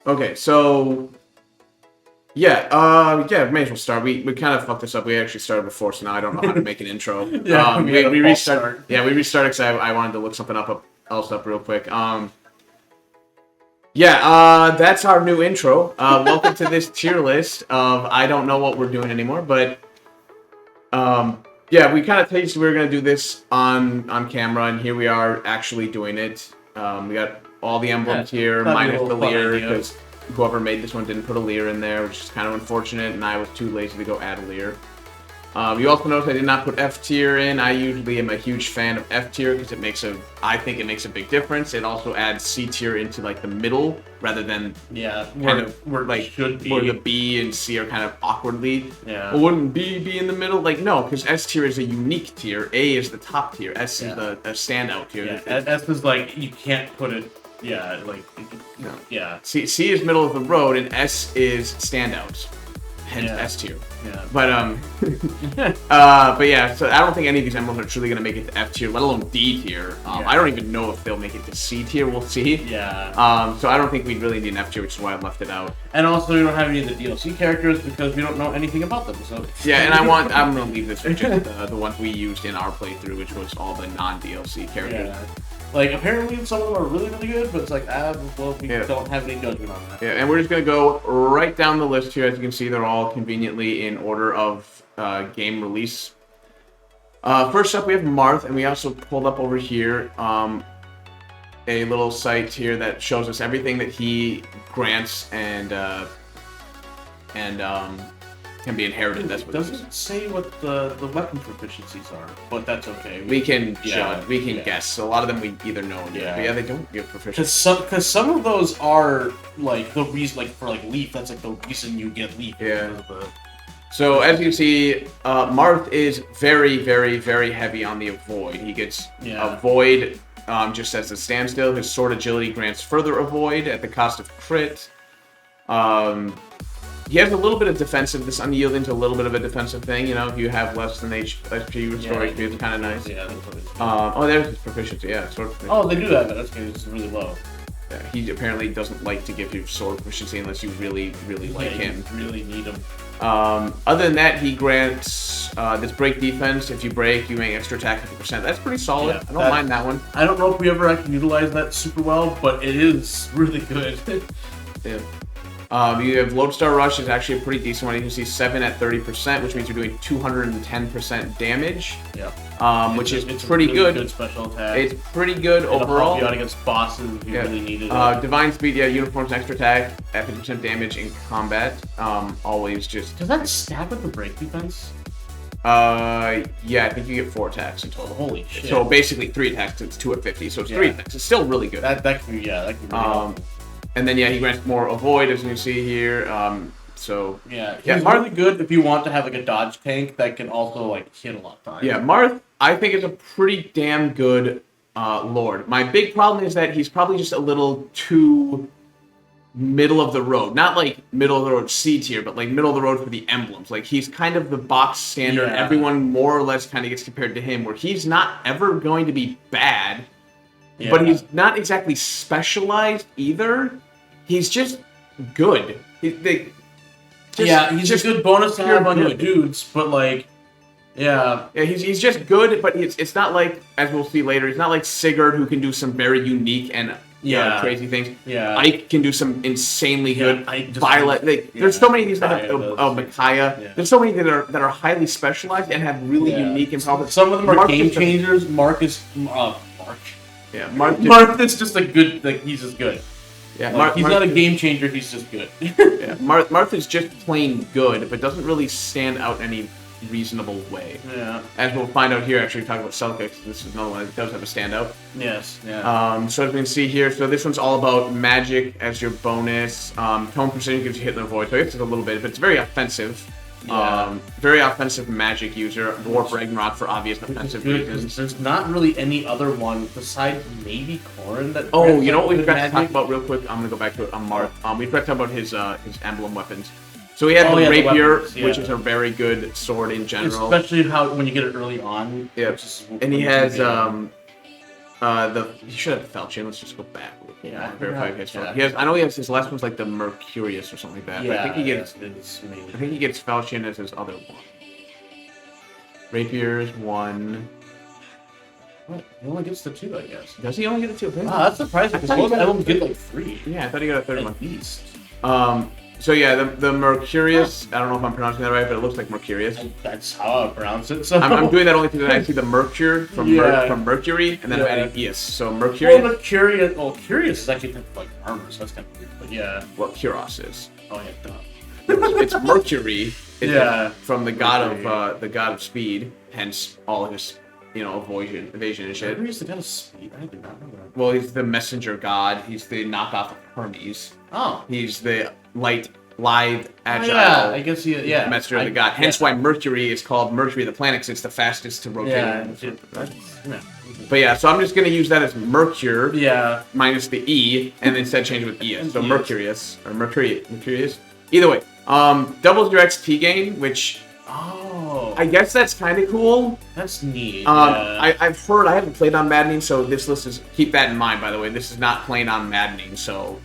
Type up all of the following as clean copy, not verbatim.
Okay, so yeah, may as well start. We kind of fucked this up. We actually started before, so now I don't know how to make an intro. We restart. Yeah, we restarted because I wanted to look something else up real quick. That's our new intro. Welcome to this tier list of I don't know what we're doing anymore, but we kind of teased we were gonna do this on camera, and here we are actually doing it. We got all the emblems here, minus the Lear, because whoever made this one didn't put a Lear in there, which is kind of unfortunate, and I was too lazy to go add a Lear. You also notice I did not put F tier in. I usually am a huge fan of F tier because I think it makes a big difference. It also adds C tier into like the middle rather than where the B and C are kind of awkwardly. Yeah. Well, wouldn't B be in the middle? Like no, because S tier is a unique tier. A is the top tier. S is the standout tier. Yeah. S is like you can't put it. Yeah, like no. Yeah. C is middle of the road and S is standouts. Hence S tier. Yeah. But so I don't think any of these emblems are truly gonna make it to F tier, let alone D tier. I don't even know if they'll make it to C tier. We'll see. Yeah. So I don't think we really need an F tier, which is why I left it out. And also, we don't have any of the DLC characters because we don't know anything about them. So yeah, and I'm gonna leave this with just the ones we used in our playthrough, which was all the non-DLC characters. Yeah. Like, apparently some of them are really, really good, but it's like, we don't have any judgment on that. Yeah, and we're just going to go right down the list here. As you can see, they're all conveniently in order of game release. First up, we have Marth, and we also pulled up over here a little site here that shows us everything that he grants and can be inherited. That's what it doesn't say what the weapon proficiencies are, but that's okay. We can judge. We can guess. So a lot of them we either know. But they don't give proficiency. Because some of those are like the reason, like for like Leaf. That's like the reason you get Leaf. Yeah. So as you can see, Marth is very, very, very heavy on the avoid. He gets avoid just as a standstill. His sword agility grants further avoid at the cost of crit. He has a little bit of defensive. This unyielding to a little bit of a defensive thing. You know, if you have less than HP restore, it's kind of nice. Yeah. There's his proficiency. Yeah, sword proficiency. Oh, they do have it. That's good. It's really low. Yeah, he apparently doesn't like to give you sword proficiency unless you really, really like him. You really need him. Other than that, he grants this break defense. If you break, you make extra attack 50%. That's pretty solid. Yeah, I don't mind that one. I don't know if we ever actually utilize that super well, but it is really good. Yeah. You have Lodestar Rush is actually a pretty decent one. You can see 7 at 30%, which means you're doing 210% damage. Yep. Which is pretty really good special attack. It's pretty good overall. Help you out against bosses if you really need it. Divine Speed, uniforms extra attack at 50% damage in combat. Always just. Does that stack with the break defense? I think you get 4 attacks in total. Holy shit. So basically 3 attacks. It's 2 at 50, so it's 3 attacks. It's still really good. That could be really helpful. And then he grants more avoid, as you can see here. He's really good if you want to have like a dodge tank that can also like hit a lot of times. Yeah, Marth, I think is a pretty damn good lord. My big problem is that he's probably just a little too middle of the road. Not like middle of the road C tier, but like middle of the road for the emblems. Like he's kind of the box standard. Yeah. Everyone more or less kind of gets compared to him, where he's not ever going to be bad, but he's not exactly specialized either. He's just good. He's just a good bonus to have on your dudes, but like, he's just good, but it's not like, as we'll see later, he's not like Sigurd, who can do some very unique and crazy things. Yeah, Ike can do some insanely good. Violet, there's so many of these that have Micaiah. Yeah. There's so many that are highly specialized and have really unique and powerful. Some of them are game changers. Mark. Yeah, Mark is just a good. Like he's just good. Yeah, he's not a game changer. He's just good. Yeah, Martha's just plain good, but doesn't really stand out in any reasonable way. Yeah. As we'll find out here, actually talking about Celica, this is another one that does have a standout. Yes. Yeah. So as we can see here, so this one's all about magic as your bonus. Tone precision gives you hit and avoid, so it's a little bit, but it's very offensive. Yeah. Very offensive magic user. Dwarf Ragnarok for obvious offensive reasons. There's not really any other one besides maybe Corrin that. Oh, you know what we forgot to talk about real quick? I'm gonna go back to it on Marth. We forgot to talk about his emblem weapons. So he had the rapier, which is a very good sword in general. Especially when you get it early on. Yeah. And he has he should have the falchion. Let's just go back real Yeah, verify his strong. He has. I know he has his last one's like the Mercurius or something like that. Yeah, but I think he gets. it's amazing. I think he gets Falchion as his other one. Rapier is 1. What? He only gets the 2, I guess. Does he only get the 2? Wow, that's surprising because most emblems get like 3. Yeah, I thought he got a third one. At least. So yeah, the Mercurius. I don't know if I'm pronouncing that right, but it looks like Mercurius. That's how I pronounce it. So I'm doing that only because I see the Mercure from Mercury, and then I'm adding Eus. So Mercurius. Well, Curious. Well, Curious is actually kind of like armor, so that's kind of weird. But yeah. Well, Kuros is. Oh yeah, duh. It's Mercury. Yeah. From the god of speed, hence all of his evasion and shit. Mercury's the god of speed. I did not know that. Well, he's the messenger god. He's the knockoff of Hermes. Oh. He's the light, lithe, agile. Yeah, I guess messenger of the god. Hence why Mercury is called Mercury of the planet, because it's the fastest to rotate. Yeah. But yeah, so I'm just gonna use that as Mercure. Yeah. Minus the E, and instead change it with E. So Mercurius or Mercurius. Either way, doubles your XP gain, which. Oh. I guess that's kind of cool. That's neat. I've heard. I haven't played on Maddening, so this list is. Keep that in mind, by the way. This is not playing on Maddening, so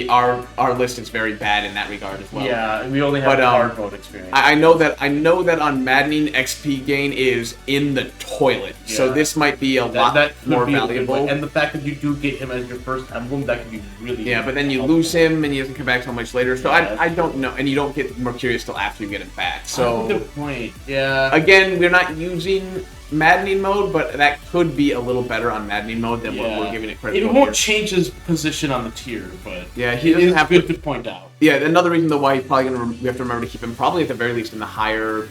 our list is very bad in that regard as well. Yeah, we only have hard mode experience. I know that on Maddening XP gain is in the toilet, so this might be a lot more valuable. And the fact that you do get him as your first emblem, that could be really but then you lose him and he doesn't come back till much later. So I don't know, and you don't get Mercurius till after you get him back. So good point. Yeah. Again, we're not using Maddening mode, but that could be a little better on Maddening mode than what we're giving it credit for. It won't change his position on the tier, but he doesn't have good to point out. Yeah, another reason though why he's probably we have to remember to keep him probably at the very least in the higher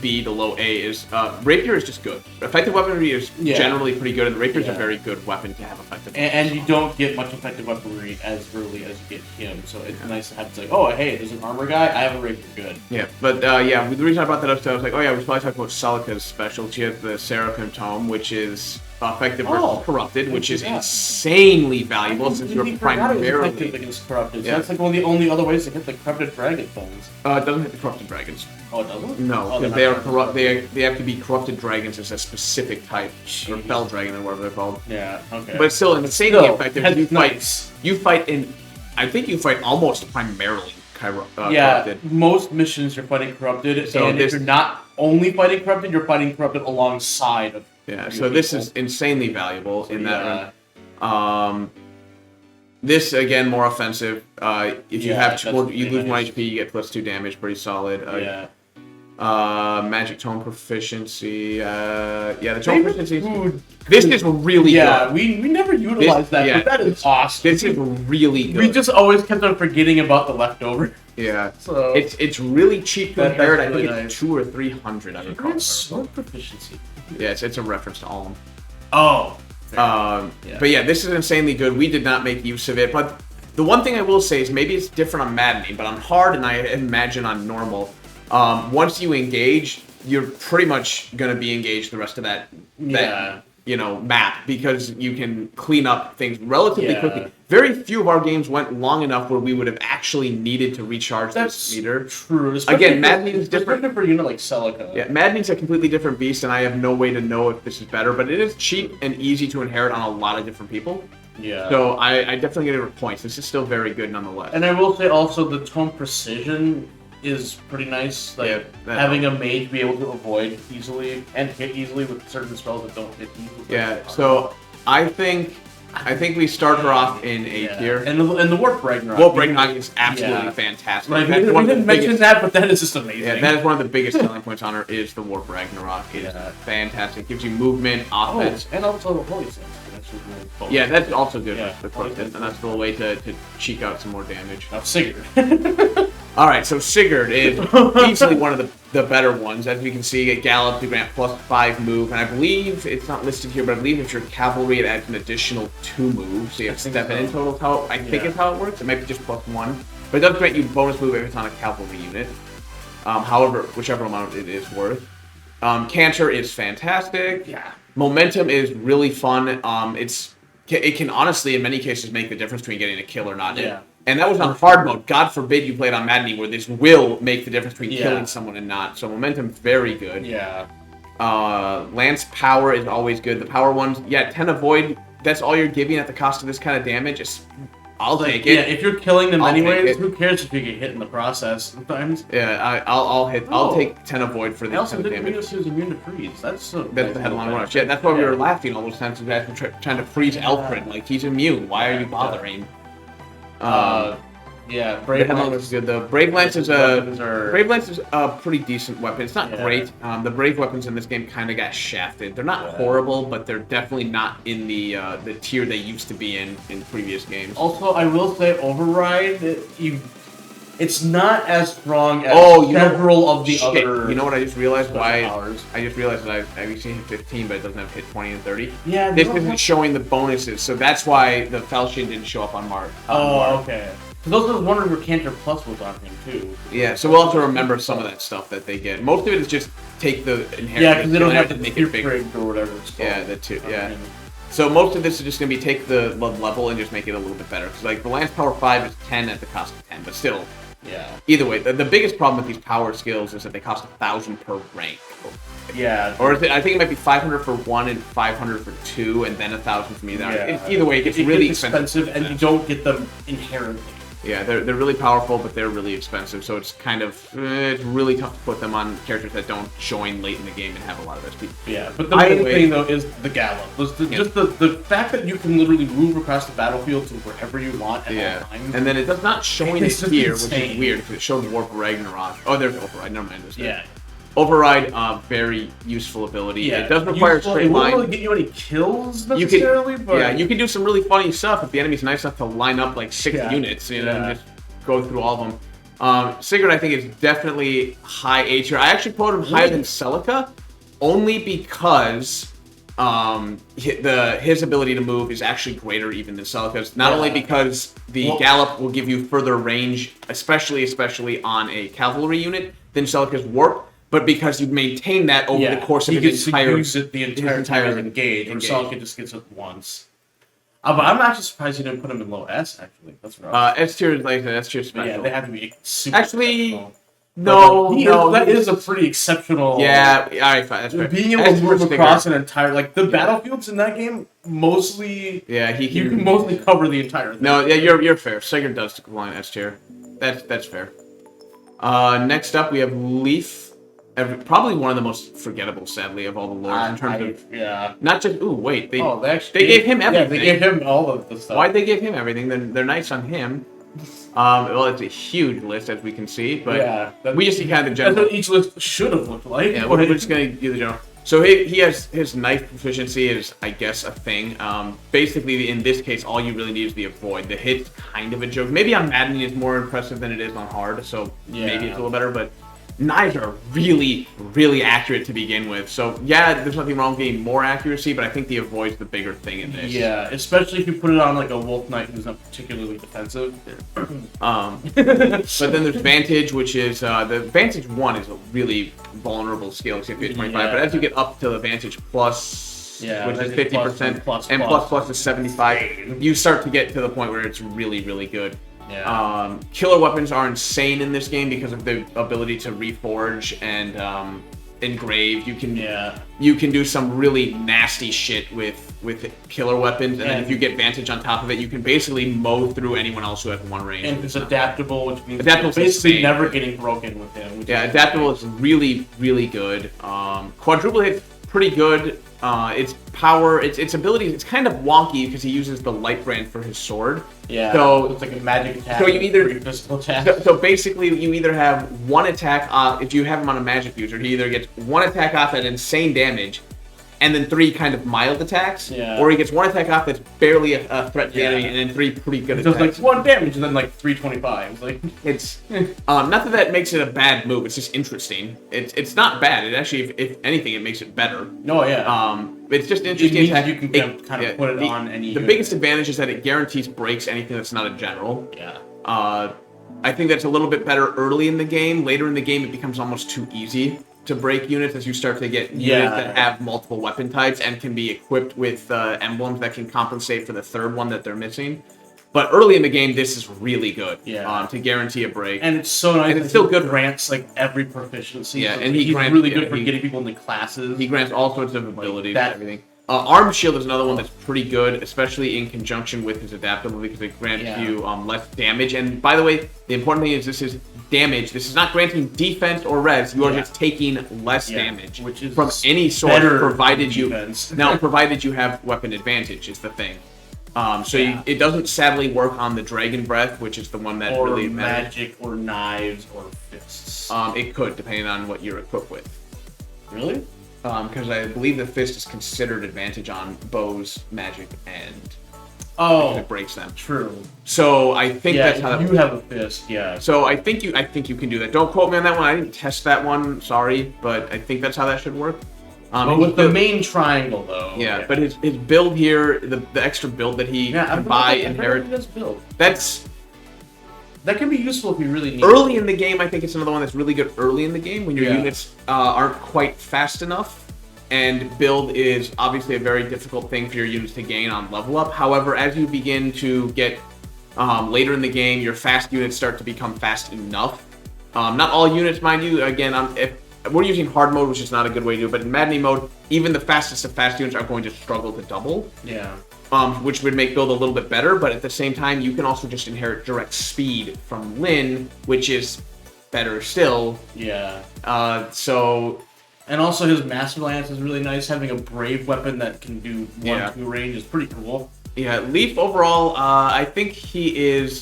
B to low A is Rapier is just good. Effective weaponry is generally pretty good, and the Rapier is a very good weapon to have effective. And you don't get much effective weaponry as early as you get him, so it's nice to have to say, oh hey, there's an armor guy, I have a Rapier, good. Yeah, but the reason I brought that up, so I was like, oh yeah, we should probably talk about Celica's special. She has the Seraphim Tome, which is effective versus corrupted, which is insanely valuable since you're primarily effective against corrupted. So that's like one of the only other ways to hit the corrupted dragon things. It doesn't hit the corrupted dragons. Oh, it doesn't? No, because they are corrupt. They have to be corrupted dragons as a specific type, or fell dragon, or whatever they're called. Yeah, okay. But it's still insanely effective. You fight in. I think you fight almost primarily corrupted. Most missions you're fighting corrupted, so and if you're not only fighting corrupted, you're fighting corrupted alongside of. Yeah, so this is insanely valuable in that room. This again more offensive. If you have you lose 1 HP, you get +2 damage, pretty solid. Magic tome proficiency. The tome proficiency. This is really good. Yeah, we never utilized that, but that is awesome. This is really good. We just always kept on forgetting about the leftover. Yeah, so it's really cheap to inherit. I think it's 200 or 300. I recall. Sword proficiency. Yeah, it's a reference to Alm. Oh. But yeah, this is insanely good. We did not make use of it, but the one thing I will say is maybe it's different on Maddening, but on hard and I imagine on normal, once you engage, you're pretty much gonna be engaged the rest of that map because you can clean up things relatively quickly. Very few of our games went long enough where we would have actually needed to recharge this meter. True. Again, Maddening is different for a unit like Celica. Yeah, Maddening's a completely different beast, and I have no way to know if this is better, but it is cheap and easy to inherit on a lot of different people. Yeah. So I definitely give it points. This is still very good nonetheless. And I will say also the tome precision is pretty nice. Like having a mage be able to avoid easily and hit easily with certain spells that don't hit easily. Yeah. So I think we start her off in A tier. And the Warp Ragnarok. Warp Ragnarok is absolutely fantastic. Like, we didn't mention that, but that is just amazing. Yeah, that is one of the biggest selling points on her is the Warp Ragnarok. It is fantastic. Gives you movement, offense. And also Holy Sense. Yeah, that's also good for corrupted, and that's the way to cheek out some more damage. Now, Sigurd. Alright, so Sigurd is easily one of the better ones. As we can see, it gallops to grant +5 move, and I believe, it's not listed here, but I believe if you're cavalry, it adds an additional 2 moves, so you have 7 in total. I think is how it works. It might be just +1, but it does grant you bonus move if it's on a cavalry unit. However, whichever amount it is worth. Canter is fantastic. Yeah. Momentum is really fun. It can honestly, in many cases, make the difference between getting a kill or not. Yeah. And that was on hard mode. God forbid you play it on Maddening, where this will make the difference between killing someone and not. So momentum, very good. Yeah. Lance power is always good. The power ones, 10 avoid that's all you're giving at the cost of this kind of damage, I'll take it. Yeah, if you're killing them anyways, who cares if you get hit in the process sometimes? Yeah, I'll take 10 avoid for the I also kind of didn't damage. realize he was immune to freeze. That's the headlong rush. Yeah, that's why we were laughing all those times. We guys were trying to freeze Alfred. Like, he's immune. Why are you bothering? Yeah, Brave Lance is good though. Brave Lance is a pretty decent weapon. It's not great. The Brave weapons in this game kind of got shafted. They're not horrible, but they're definitely not in the tier they used to be in previous games. Also, I will say Override, it's not as strong as several of the other. You know what I just realized? I just realized that I've seen hit 15, but it doesn't have hit 20 and 30. Yeah, this isn't showing the bonuses, so that's why the Falchion didn't show up on Mark. Okay. Because I was wondering where Cantor Plus was on him, too. Yeah, so we'll have to remember some of that stuff that they get. Most of it is just take the inheritance. Yeah, because they don't have to make it bigger. Or whatever it's called. Yeah, that too, yeah. So most of this is just going to be take the level and just make it a little bit better. Because, like, the Lance Power 5 is 10 at the cost of 10, but still. Yeah. Either way, the biggest problem with these power skills is that they cost 1,000 per rank. Yeah. Or I think it might be 500 for 1 and 500 for 2, and then 1,000 from either. Yeah. Either way, it's really expensive. And you don't get them inherently. Yeah, they're really powerful, but they're really expensive, so it's kind of it's really tough to put them on characters that don't join late in the game and have a lot of SP. Yeah, but the main thing though is the Gallop. Just the fact that you can literally move across the battlefield to wherever you want at all times. And then it does not showing it here, which is weird because it showed Warp Ragnarok. Oh, there's Override. Never mind. Yeah. Override, very useful ability. Yeah, it does require straight line. It won't really get you any kills necessarily, but you can do some really funny stuff if the enemy's nice enough to line up like 6 units, and just go through all of them. Sigurd, I think, is definitely high A tier. I actually put him higher than Celica, only because his ability to move is actually greater even than Celica's. Not only because the Gallop will give you further range, especially on a cavalry unit, than Celica's Warp, but because you maintain that over the course of his entire engage, and Celica just gets it once. But I'm actually surprised you didn't put him in low S, actually. That's right. S tier is like S tier special. Yeah, they have to be super exceptional. That is a pretty exceptional. Yeah, alright, fine. That's fair. Being able to move across an entire, like the battlefields in that game, mostly. Yeah, you can mostly cover the entire thing. No, yeah, you're fair. Sigurd does decline S tier. That's fair. Next up, we have Leaf. Probably one of the most forgettable, sadly, of all the lords in terms of not just. Ooh, wait, they gave him everything. Yeah, they gave him all of the stuff. Why'd they give him everything? They're nice on him. Well, it's a huge list as we can see, but we just see kind of the general. That's what each list should have looked like. Yeah, we're just gonna do the general. So he has his knife proficiency is, I guess, a thing. Basically, in this case, all you really need is the avoid. The hit's kind of a joke. Maybe on Madden it's more impressive than it is on hard, so maybe it's a little better, but. Knives are really, really accurate to begin with. So, yeah, there's nothing wrong with getting more accuracy, but I think the avoid's the bigger thing in this. Yeah, especially if you put it on, like, a Wolf Knight who's not particularly defensive. But then there's Vantage, which is... the Vantage 1 is a really vulnerable skill, except you get 25. But as you get up to the Vantage Plus... which is 50%, and plus is 75, you start to get to the point where it's really, really good. Yeah. Killer weapons are insane in this game because of the ability to reforge and engrave. You can do some really nasty shit with killer weapons, and then if you get Vantage on top of it, you can basically mow through anyone else who has one range. And it's adaptable, which means it's basically never getting broken with him. Yeah, adaptable is really, really good. Quadruple hit's pretty good. Its power, its abilities, it's kind of wonky because he uses the light brand for his sword. Yeah. So it's like a magic attack. So you either physical attack. So basically, you either have one attack off. If you have him on a magic user, he either gets one attack off at insane damage, and then 3 kind of mild attacks. Yeah. Or he gets one attack off that's barely a threat to the enemy, and then 3 pretty good attacks. So it's like 1 damage and then like 325. Like it's not that makes it a bad move. It's just interesting. It's not bad. It actually, if anything, it makes it better. No, yeah. It's just interesting. You can kind of put it on any. The biggest advantage is that it guarantees breaks anything that's not a general. Yeah. I think that's a little bit better early in the game. Later in the game, it becomes almost too easy to break units as you start to get units that have multiple weapon types and can be equipped with emblems that can compensate for the third one that they're missing. But early in the game, this is really good to guarantee a break. And it's so nice. And it's still good. Grants like every proficiency. Yeah, so and he's really good for getting people into classes. He grants all sorts of abilities and everything. Arm Shield is another one that's pretty good, especially in conjunction with his adaptable because it grants you less damage. And by the way, the important thing is this is damage. This is not granting defense or res. You are just taking less damage, which is from any source, provided you provided you have weapon advantage is the thing. It doesn't sadly work on the Dragon Breath, which is the one that really matters. Magic or knives or fists. It could, depending on what you're equipped with. Really? Because I believe the fist is considered advantage on bows, magic, and it breaks them. True. So I think that's how you have a fist. Yeah. So I think you can do that. Don't quote me on that one. I didn't test that one. Sorry, but I think that's how that should work. But with the main triangle, though. Yeah, but his build here, the extra build that he can buy, inherit. That can be useful if you really need early in the game. I think it's another one that's really good early in the game when your units aren't quite fast enough, and build is obviously a very difficult thing for your units to gain on level up. However, as you begin to get later in the game, your fast units start to become fast enough. Not all units, mind you. Again, if we're using hard mode, which is not a good way to do it, but in maddening mode, even the fastest of fast units are going to struggle to double. Yeah. Which would make build a little bit better, but at the same time, you can also just inherit direct speed from Lin, which is better still. Yeah. And also his Master Lance is really nice. Having a brave weapon that can do 1-2 range is pretty cool. Yeah, Leaf overall, I think he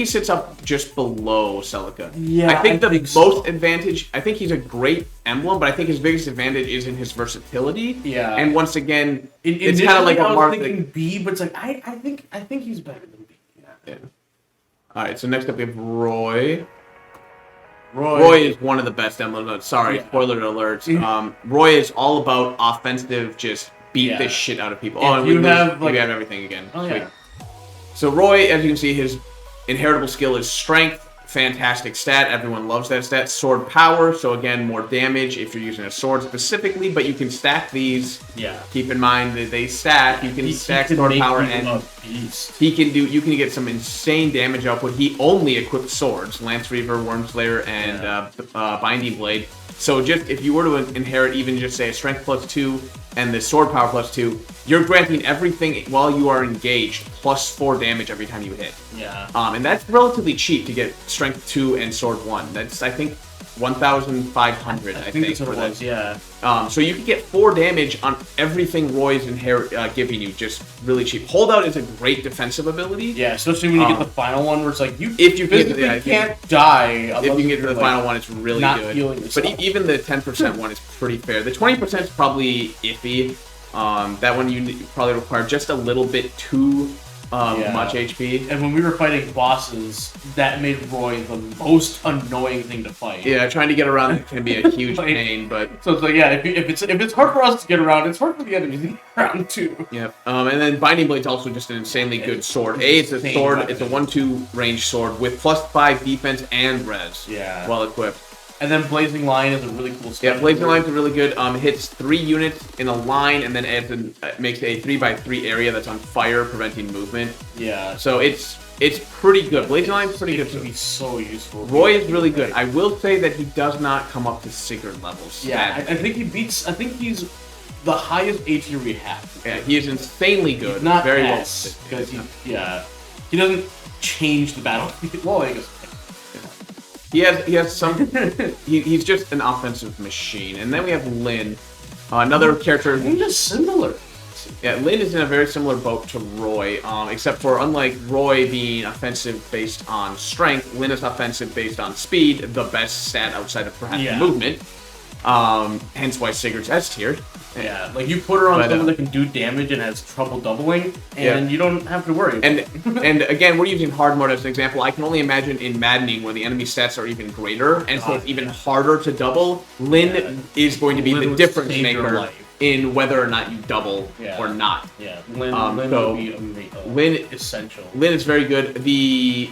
sits up just below Celica. Yeah, I think most advantage. I think he's a great emblem, but I think his biggest advantage is in his versatility. Yeah. And once again, it's kind of like a mark. I was thinking B, but it's like I think he's better than B. Yeah. All right. So next up we have Roy. Roy is one of the best emblems. Sorry, spoiler alert. Roy is all about offensive, just beat the shit out of people. And we have everything again. Oh, yeah. So Roy, as you can see, his inheritable skill is Strength. Fantastic stat. Everyone loves that stat. Sword Power. So again, more damage if you're using a sword specifically, but you can stack these. Yeah. Keep in mind that they stack. You can stack Sword Power and you can get some insane damage output. He only equips swords: Lance Reaver, Wormslayer, and Binding Blade. So just if you were to inherit even just say a Strength +2 and the Sword Power +2, you're granting everything while you are engaged +4 damage every time you hit. Yeah. And that's relatively cheap to get Strength 2 and Sword 1. That's I think 1,500. I think that's what it was. Yeah. So you can get 4 damage on everything Roy's giving you, just really cheap. Holdout is a great defensive ability. Yeah, especially when you get the final one, where it's like if you can't die. If you can get to the final one, it's really not good. Healing yourself. But even the 10% one is pretty fair. The 20% is probably iffy. That one you probably require just a little bit too much HP. And when we were fighting bosses, that made Roy the most annoying thing to fight. Yeah, trying to get around it can be a huge pain, but so it's like if it's hard for us to get around, it's hard for the enemies to get around too. Yep. And then Binding Blade's also just an insanely good sword. It's a sword. Weapon. It's a 1/2 range sword with +5 defense and res. Yeah. Well equipped. And then Blazing Line is a really cool skill. Yeah, Blazing Line is really good. Hits 3 units in a line and then makes a 3x3 area that's on fire, preventing movement. Yeah. So it's pretty good. Blazing Line is pretty good. It can be so useful. Roy is really good. I will say that he does not come up to Sigurd levels. Yeah, I think he's the highest A tier we have. Yeah, he is insanely good. He's not very S, well. Because he doesn't change the battlefield. Well, I guess. He has some. He's just an offensive machine, and then we have Lin, another character. He's just similar. Yeah, Lin is in a very similar boat to Roy, except for unlike Roy being offensive based on strength, Lin is offensive based on speed, the best stat outside of perhaps movement. Hence why Sigurd's S tier. Yeah, like you put her on someone that can do damage and has trouble doubling, and you don't have to worry. And again, we're using hard mode as an example. I can only imagine in maddening where the enemy stats are even greater, and so it's even harder to double. Lin is going to be the difference maker in whether or not you double or not. Yeah, Lin will be amazing. Essential. Lin is very good. The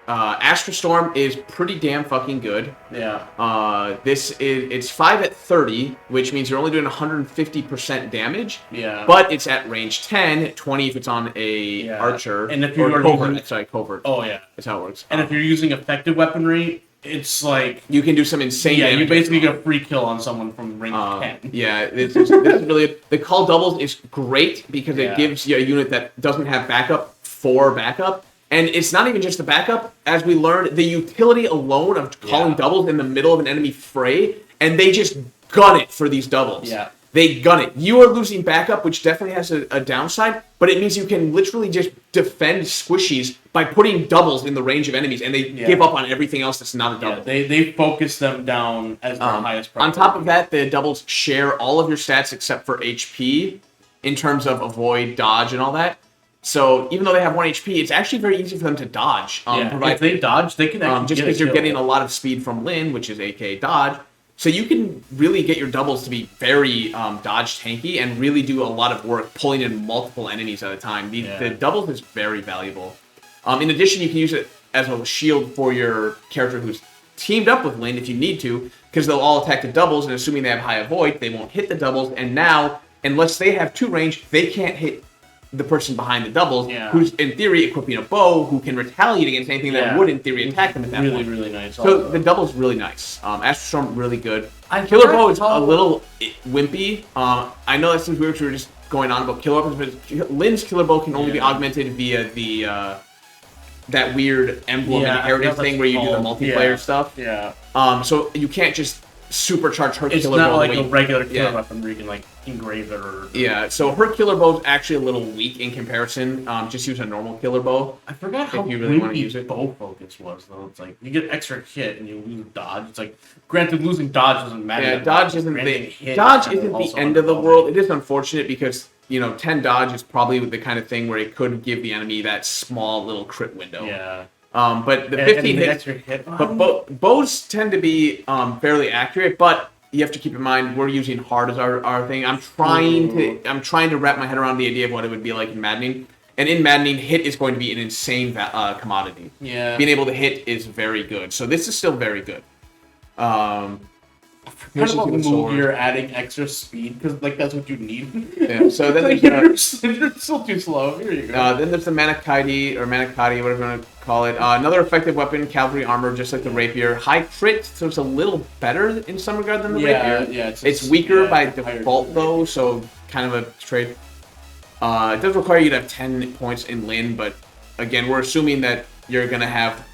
Astra Storm is pretty damn fucking good. Yeah. It's 5 at 30, which means you're only doing 150% damage. Yeah. But it's at range 10, 20 if it's on a archer. And if you're covert. Sorry, covert. Oh yeah. That's how it works. And if you're using effective weaponry, it's like you can do some insane. Yeah, you basically get a free kill on someone from range 10. Yeah, this is really the call doubles is great because it gives you a unit that doesn't have backup for backup, and it's not even just the backup. As we learned, the utility alone of calling doubles in the middle of an enemy fray, and they just gun it for these doubles. Yeah. They gun it. You are losing backup, which definitely has a downside, but it means you can literally just defend squishies by putting doubles in the range of enemies, and they give up on everything else that's not a double. Yeah, they focus them down as the highest priority. On top of that, the doubles share all of your stats except for HP in terms of avoid, dodge, and all that. So even though they have 1 HP, it's actually very easy for them to dodge. If they dodge, they can actually just because you're getting a lot of speed from Lyn, which is aka dodge. So you can really get your doubles to be very dodge tanky and really do a lot of work pulling in multiple enemies at a time. The doubles is very valuable. In addition, you can use it as a shield for your character who's teamed up with Lyn if you need to, because they'll all attack the doubles, and assuming they have high avoid, they won't hit the doubles. And now, unless they have 2 range, they can't hit the person behind the doubles, who's in theory equipping a bow, who can retaliate against anything that would in theory attack them at that point. Really nice. So the double's really nice. Astral Storm really good. Killer Bow is a little wimpy. I know that seems weird because we were just going on about killer weapons, but Lyn's Killer Bow can only be augmented via the that weird emblem inherited thing where you do the multiplayer stuff. Yeah. So you can't just supercharge her Killer Bow. It's not like a regular killer weapon where you can like engrave it or... Yeah, so her Killer Bow is actually a little weak in comparison. Just use a normal Killer Bow. I forgot how you really want to use it. Bow focus was, though. It's like, you get extra hit and you lose dodge. It's like, granted, losing dodge doesn't matter. Yeah, dodge isn't the end of the world. It is unfortunate because, 10 dodge is probably the kind of thing where it could give the enemy that small little crit window. Yeah. But the 15 hits, but bows tend to be fairly accurate, but you have to keep in mind we're using hard as our thing. I'm trying to wrap my head around the idea of what it would be like in maddening. And in maddening, hit is going to be an insane commodity. Yeah. Being able to hit is very good. So this is still very good. Kind of a move you're adding extra speed because that's what you need. Yeah. So then you're still too slow. Here you go. Then there's the Manichaeidi or Manichaeidi, whatever you want to call it. Another effective weapon, cavalry armor, just like the rapier. High crit, so it's a little better in some regard than the rapier. Yeah, it's weaker by default though, so kind of a trade. It does require you to have 10 points in Lyn, but again, we're assuming that you're gonna have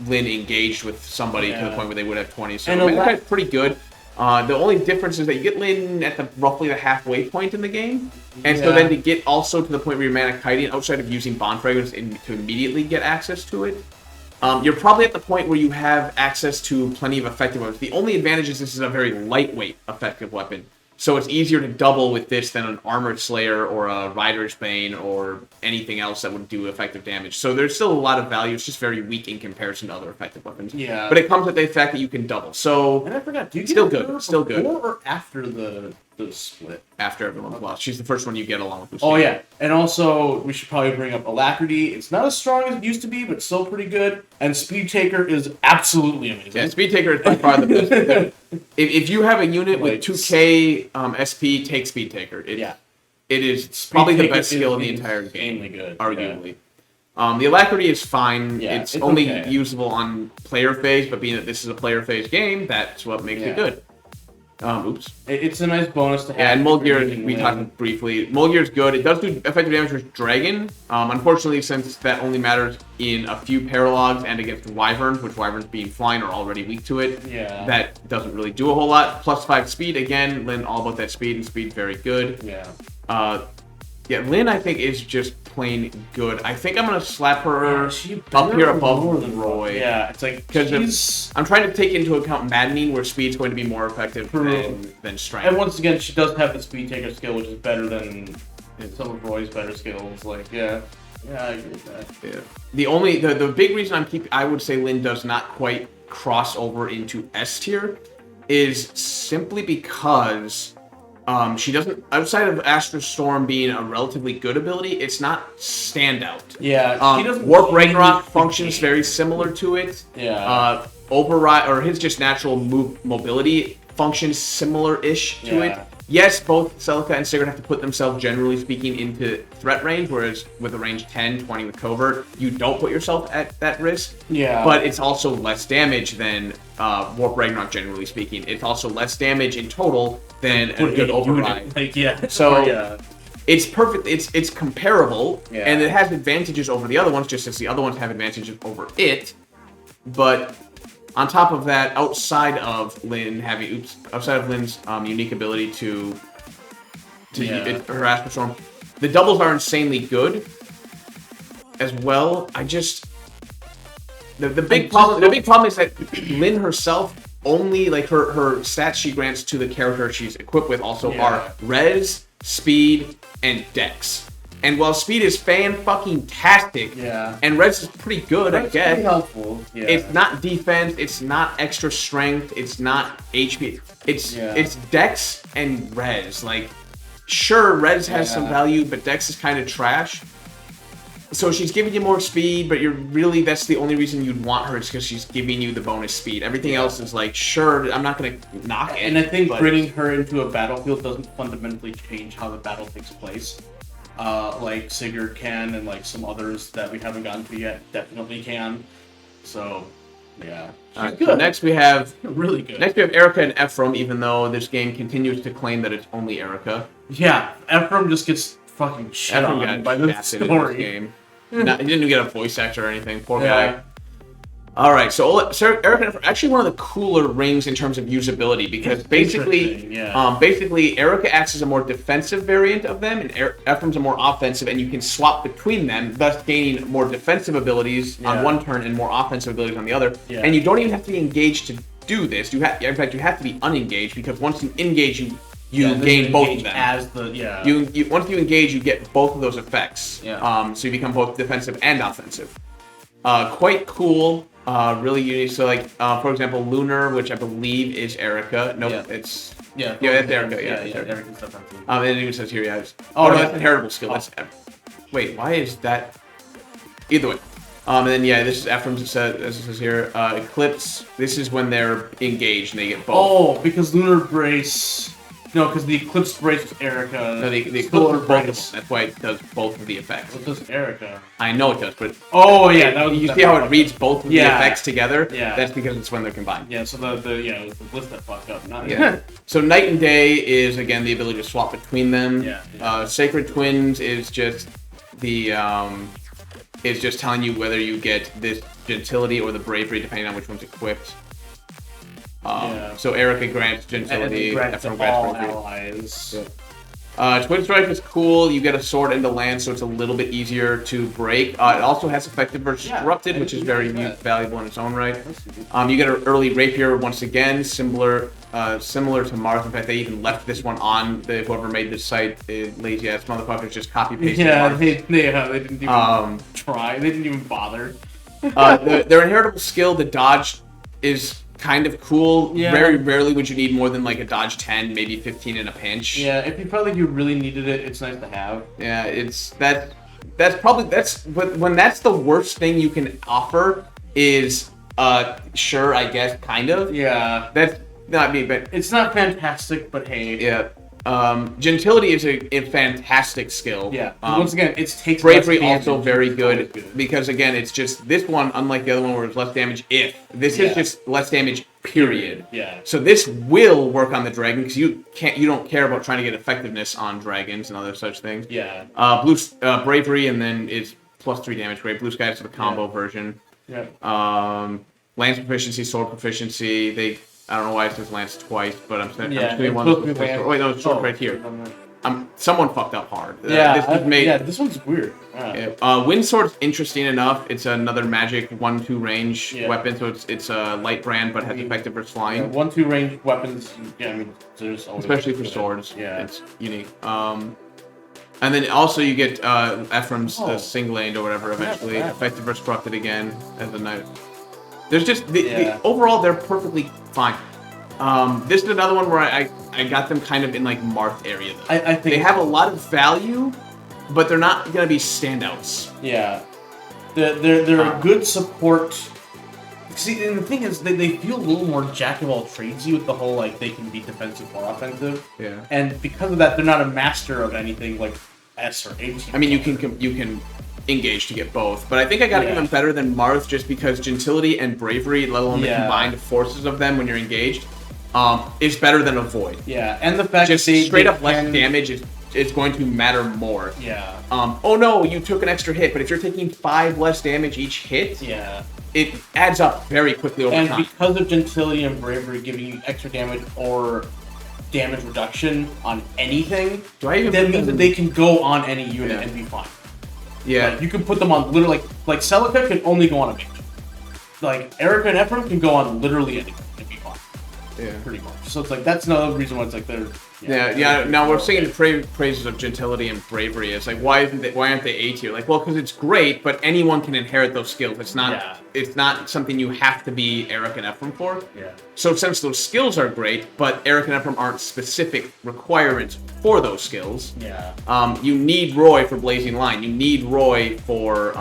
Lyn engaged with somebody to the point where they would have 20. So Manichaeidi's pretty good. The only difference is that you get Lyn at roughly the halfway point in the game, and so then to get also to the point where you're Manichaeidi, outside of using Bond Fragrance to immediately get access to it, you're probably at the point where you have access to plenty of effective weapons. The only advantage is this is a very lightweight effective weapon, so it's easier to double with this than an Armored Slayer or a Rider's Bane or anything else that would do effective damage. So there's still a lot of value. It's just very weak in comparison to other effective weapons. Yeah. But it comes with the fact that you can double. So and I forgot, do you still get good. Still good. Before or after the split? After everyone's lost. She's the first one you get along with. Oh yeah, and also we should probably bring up Alacrity. It's not as strong as it used to be, but still pretty good. And Speed Taker is absolutely amazing. Yeah, Speed Taker is by far the best. If you have a unit with 2k SP, take Speed Taker. It is probably the best skill in the entire game, good, arguably. The Alacrity is fine. Yeah, it's only usable on player phase, but being that this is a player phase game, that's what makes it good. Oops. It's a nice bonus to have. Yeah, and Mulgear, we talked briefly. Mulgear's good. It does do effective damage with Dragon. Unfortunately, since that only matters in a few paralogs and against Wyverns, which Wyverns being flying are already weak to it, that doesn't really do a whole lot. Plus 5 speed, again, Lyn all about that speed, and speed very good. Lyn, I think, is just plain good. I think I'm going to slap her up here above Roy. Yeah, it's like, because I'm trying to take into account maddening, where speed's going to be more effective than strength. And once again, she does have the Speed Taker skill, which is better than some of Roy's better skills. Like, yeah, I agree with that. Yeah. The big reason I would say Lyn does not quite cross over into S tier is simply because she doesn't, outside of Astral Storm being a relatively good ability, it's not standout. Yeah, she doesn't. Warp Ragnarok functions very similar to it. Yeah. Override, or his just natural mobility functions similar-ish to it. yes, both Celica and Sigurd have to put themselves, generally speaking, into threat range, whereas with a range 10, 20 with covert, you don't put yourself at that risk. Yeah. But it's also less damage than Warp Ragnarok, generally speaking. It's also less damage in total than a good override. Like, yeah. So yeah. It's perfect. It's comparable, yeah. and it has advantages over the other ones, just as the other ones have advantages over it. But on top of that, outside of Lynn's unique ability to harass Storm, the doubles are insanely good as well. The big problem is that Lynn herself only, like, her stats she grants to the character she's equipped with also are res, speed, and dex. And while speed is fan-fucking-tastic, and res is pretty good, I guess. Pretty helpful. Yeah. It's not defense, it's not extra strength, it's not HP. It's dex and res. Like, sure, res has some value, but dex is kind of trash. So she's giving you more speed, but that's the only reason you'd want her is because she's giving you the bonus speed. Everything else is like, sure, I'm not going to knock it. And I think bringing her into a battlefield doesn't fundamentally change how the battle takes place. Like Sigurd can, and like some others that we haven't gotten to yet definitely can. So, yeah. So next we have really good. Next we have Erica and Ephraim, even though this game continues to claim that it's only Erica. Yeah, Ephraim just gets fucking shit on by this story. Game. He didn't even get a voice actor or anything. Poor guy. All right, so Erica are actually one of the cooler rings in terms of usability because basically Erica acts as a more defensive variant of them, and Ephraim's a more offensive, and you can swap between them, thus gaining more defensive abilities on one turn and more offensive abilities on the other. Yeah. And you don't even have to be engaged to do this. In fact, you have to be unengaged because once you engage, you gain both of them. Once you engage, you get both of those effects. Yeah. So you become both defensive and offensive. Quite cool. Really unique. So, like, for example, Lunar, which I believe is Erica. Nope, it's that's Erica. Erica's defensive. It even says here, no, that's inheritable skill. That's wait, why is that? Either way. And then this is Ephraim's. As it says here, Eclipse. This is when they're engaged and they get both. Oh, because Lunar Brace. No, because the Eclipse Brace is Erica. No, the Eclipse is both of them. That's why it does both of the effects. What does Erica? I know it does, but... Oh, yeah. You see how it reads both of the effects together? Yeah. That's because it's when they're combined. Yeah, so the list that fucked up. So Night and Day is, again, the ability to swap between them. Yeah. Sacred Twins is just the... is just telling you whether you get this Gentility or the Bravery, depending on which one's equipped. So Erica grants Gentility, Ephraim grants allies. Twin Strike is cool. You get a sword into land, so it's a little bit easier to break. It also has effective versus disrupted, which is very valuable in its own right. You get an early rapier once again, similar to Mars. In fact, they even left this one on. Whoever made this site, lazy ass motherfuckers, just copy pasted. They didn't even try. They didn't even bother. Their inheritable skill, the dodge, is kind of cool. Yeah. Very rarely would you need more than like a dodge 10, maybe 15 in a pinch. Yeah, if you felt like you really needed it, it's nice to have. Yeah, but when that's the worst thing you can offer is sure, I guess, kind of. Yeah. That's not me, but it's not fantastic, but hey. Yeah. Gentility is a fantastic skill. Yeah. Once again, it takes Bravery also very good because again, it's just this one, unlike the other one where it's less damage. This is just less damage, period. Yeah. So this will work on the dragon because you don't care about trying to get effectiveness on dragons and other such things. Yeah. Bravery and then it's +3 damage. Great. Blue Sky is the combo version. Yeah. Lance proficiency, sword proficiency. I don't know why it says Lance twice, but I'm doing one. Wait, no, it's sword right here. Someone fucked up hard. This one's weird. Wind Sword's interesting enough. It's another magic 1/2 range weapon, so it's a light brand but has effective versus flying. 1/2 range weapons. Yeah, I mean, there's always especially for swords. Yeah, it's unique. And then also you get Ephraim's single lane or whatever eventually. Effective versus corrupted again as a knight. There's just the overall they're perfectly fine. This is another one where I got them kind of in like Marth area though. I think they have a lot of value, but they're not gonna be standouts. Yeah, they're a good support. See, and the thing is, they feel a little more jack of all tradesy with the whole like they can be defensive or offensive. Yeah. And because of that, they're not a master of anything like S or A. I mean, you can engage to get both, but I think I got even better than Marth just because gentility and bravery, let alone the combined forces of them when you're engaged, is better than avoid. Yeah, and the fact just that straight up less damage is going to matter more. Yeah. Oh no, you took an extra hit, but if you're taking 5 less damage each hit, it adds up very quickly over time. And because of gentility and bravery giving you extra damage or damage reduction on anything, that means that they can go on any unit and be fine. Yeah. Like, you can put them on literally, like Celica can only go on a mage. Like, Erica and Ephraim can go on literally anything and be fine. Yeah. Pretty much. So it's like, that's another reason why it's like they're... Now we're singing praises of gentility and bravery. It's like, why aren't they A tier? Like, well, because it's great, but anyone can inherit those skills. It's not something you have to be Eric and Ephraim for. Yeah. So since those skills are great, but Eric and Ephraim aren't specific requirements for those skills. Yeah. You need Roy for Blazing Line. You need Roy for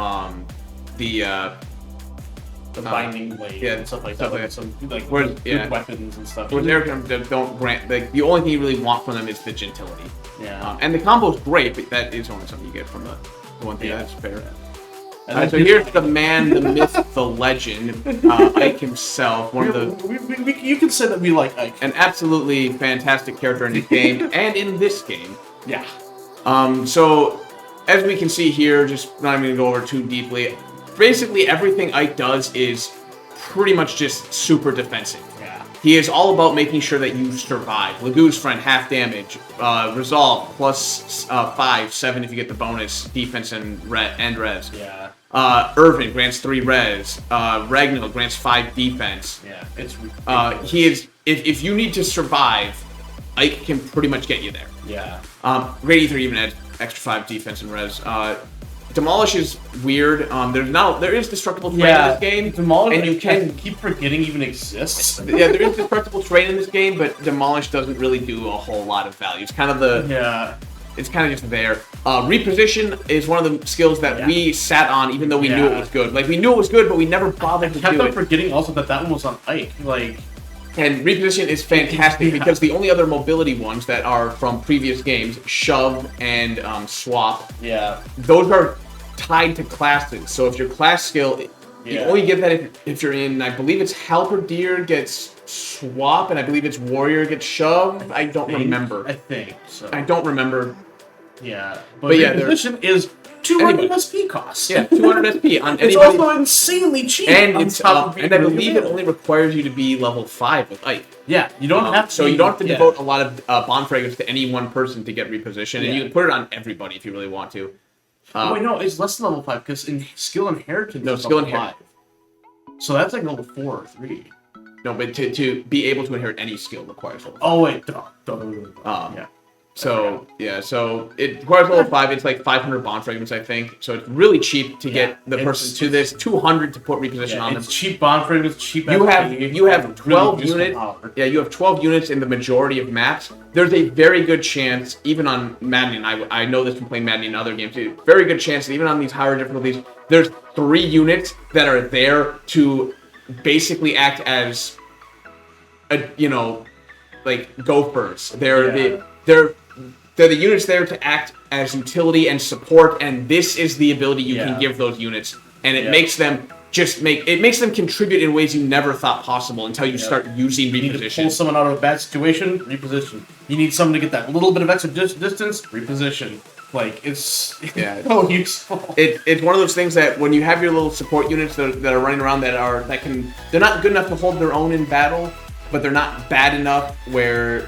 the binding blade and stuff like that. Like some like good weapons and stuff. Whereas Eric don't grant, like, the only thing you really want from them is the gentility. Yeah. And the combo's great, but that is only something you get from the one thing that's fair. And so here's the man, the myth, the legend, Ike himself. You can say that we like Ike. An absolutely fantastic character in the game and in this game. Yeah. So as we can see here, just not even gonna go over too deeply. Basically, everything Ike does is pretty much just super defensive. Yeah. He is all about making sure that you survive. Lagoo's friend, half damage. Resolve, plus 5, 7 if you get the bonus. Defense and res. Yeah. Irvin grants 3 res. Ragnall grants 5 defense. Yeah. It's he is. If you need to survive, Ike can pretty much get you there. Yeah. Great Ether even adds extra 5 defense and res. Demolish is weird. There is destructible terrain in this game. Demolish, and you can keep forgetting even exists. There is destructible terrain in this game, but Demolish doesn't really do a whole lot of value. It's kind of it's kind of just there. Reposition is one of the skills that we sat on, even though we knew it was good. Like, we knew it was good, but we never bothered to do it. I kept on forgetting also that one was on Ike. Like. And reposition is fantastic because the only other mobility ones that are from previous games, shove and swap, those are tied to classes. So if your class skill, you only get that if you're in, I believe it's Halberdier gets swap, and I believe it's Warrior gets shove. I don't remember. I think so. I don't remember. Yeah. But reposition is 200 SP cost. Yeah, 200 SP on anybody. It's also insanely cheap. And I believe it only requires you to be level 5 with Ike. Yeah, you don't have to. So you don't have to devote a lot of bond fragments to any one person to get reposition, and you can put it on everybody if you really want to. Wait, no, it's less than level 5 because in skill inheritance, no, skill inheritance. So that's like level 4 or 3. No, but to be able to inherit any skill requires level 5. Oh wait, yeah. So it requires level 5. It's like 500 bond fragments, I think. So it's really cheap to get the person to this. 200 to put reposition on them. It's cheap bond fragments, cheap. You have 12 units. Yeah, you have 12 units in the majority of maps. There's a very good chance, even on Madden, I know this from playing Madden in other games too. Very good chance that even on these higher difficulties, there's 3 units that are there to basically act as like gophers. They're the units there to act as utility and support, and this is the ability you can give those units, and it makes them contribute in ways you never thought possible until you start using reposition. You need to pull someone out of a bad situation, reposition. You need someone to get that little bit of extra distance, reposition. Like, it's so useful. It's one of those things that when you have your little support units that are running around they're not good enough to hold their own in battle, but they're not bad enough where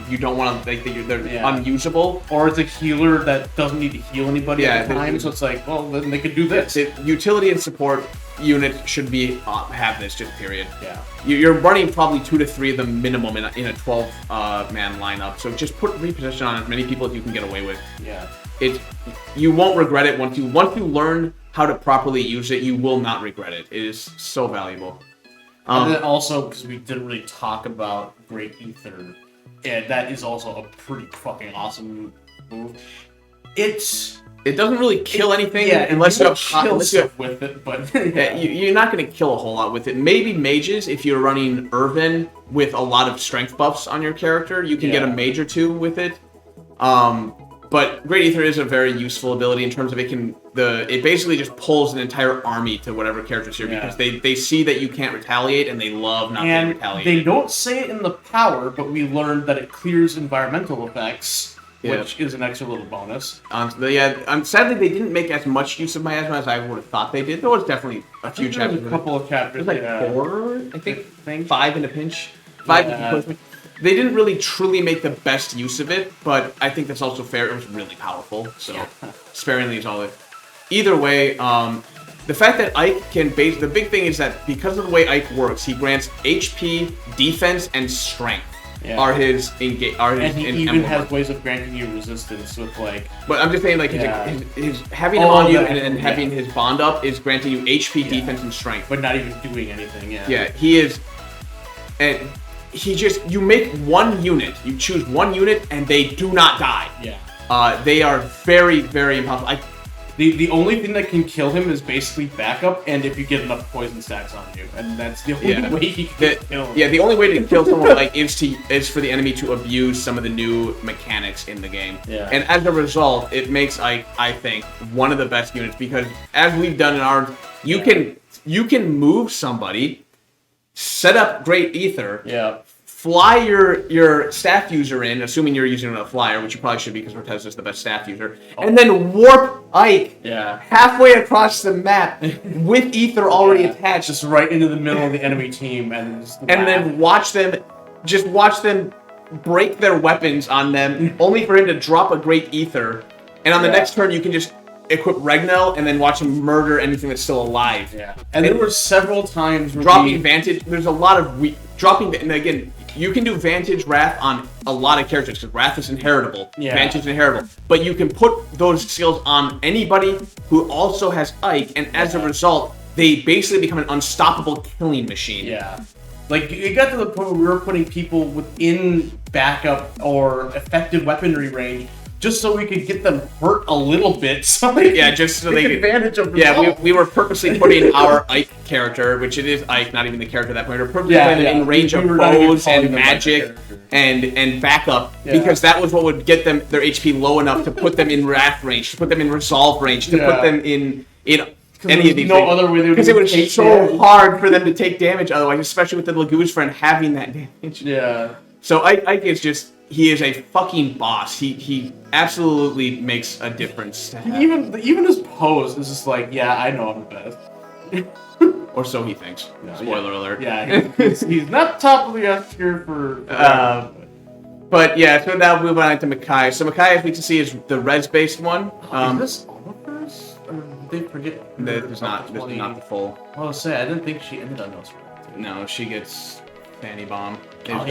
you don't want to, they're unusable. Or it's a healer that doesn't need to heal anybody at the time, so it's like, well, then they could do this. Utility and support units should have this, just period. Yeah. You're running probably 2 to 3 of them minimum in a 12-man lineup, so just put reposition on as many people as you can get away with. Yeah. You won't regret it once you learn how to properly use it. You will not regret it. It is so valuable. And then also, because we didn't really talk about Great Ether, and that is also a pretty fucking awesome move. It's It doesn't really kill anything unless you have with it, but you're not going to kill a whole lot with it. Maybe mages, if you're running Irvin with a lot of strength buffs on your character, you can get a mage or two with it. But Great Ether is a very useful ability in terms of it basically just pulls an entire army to whatever character's here because they see that you can't retaliate and they love not being retaliated. They don't say it in the power, but we learned that it clears environmental effects. Which is an extra little bonus. Sadly, they didn't make as much use of miasma as I would have thought they did. There was definitely a few chapters. A couple of chapters. There's like 4, I think. 5 in a pinch. 5 They didn't really truly make the best use of it, but I think that's also fair. It was really powerful, so sparingly is all it. Either way, the fact that Ike can the big thing is that because of the way Ike works, he grants HP, defense, and strength. Are his and he even has ways of granting you resistance with like. But I'm just saying, like his having him on you and having his bond up is granting you HP, defense, and strength, but not even doing anything. Yeah, he is, and you make one unit, you choose one unit, and they do not die. They are very, very impossible. The only thing that can kill him is basically backup, and if you get enough poison stacks on you, and that's the only way he can kill him. Yeah, the only way to kill someone is for the enemy to abuse some of the new mechanics in the game. And as a result, it makes I think one of the best units because as we've done in ours, you can move somebody, set up Great Ether. Fly your staff user in, assuming you're using a flyer, which you probably should be because Cortez is the best staff user, and then warp Ike halfway across the map with Ether already attached. Just right into the middle of the enemy team, and then watch them break their weapons on them, only for him to drop a Great Ether, and on the next turn you can just equip Regnell and then watch him murder anything that's still alive. And there were several times where dropping Vantage. There's a lot of dropping, and again, you can do Vantage Wrath on a lot of characters because Wrath is inheritable. Vantage is inheritable. But you can put those skills on anybody who also has Ike, and as a result, they basically become an unstoppable killing machine. Like, it got to the point where we were putting people within backup or effective weaponry range just so we could get them hurt a little bit. So just so they could advantage of we were purposely putting our Ike character, which it is Ike, not even the character at that point. We were purposely putting it in range of bows and magic and backup because that was what would get them their HP low enough to put them in Wrath range, to put them in Resolve range, to put them in any of these other way because it was so hard for them to take damage otherwise, especially with the Lagoos friend having that damage. So Ike is just. He is a fucking boss. He absolutely makes a difference. Even his pose is just like, I know I'm the best. Or so he thinks. Spoiler alert. He's not top of the S tier for. But so now we move on to Makai. So Makai, as we can see, is the res-based one. Is this all of hers? Or did they forget? This is not the full. I was say I didn't think she ended on those. No, she gets. Fanny Bomb. Fanny.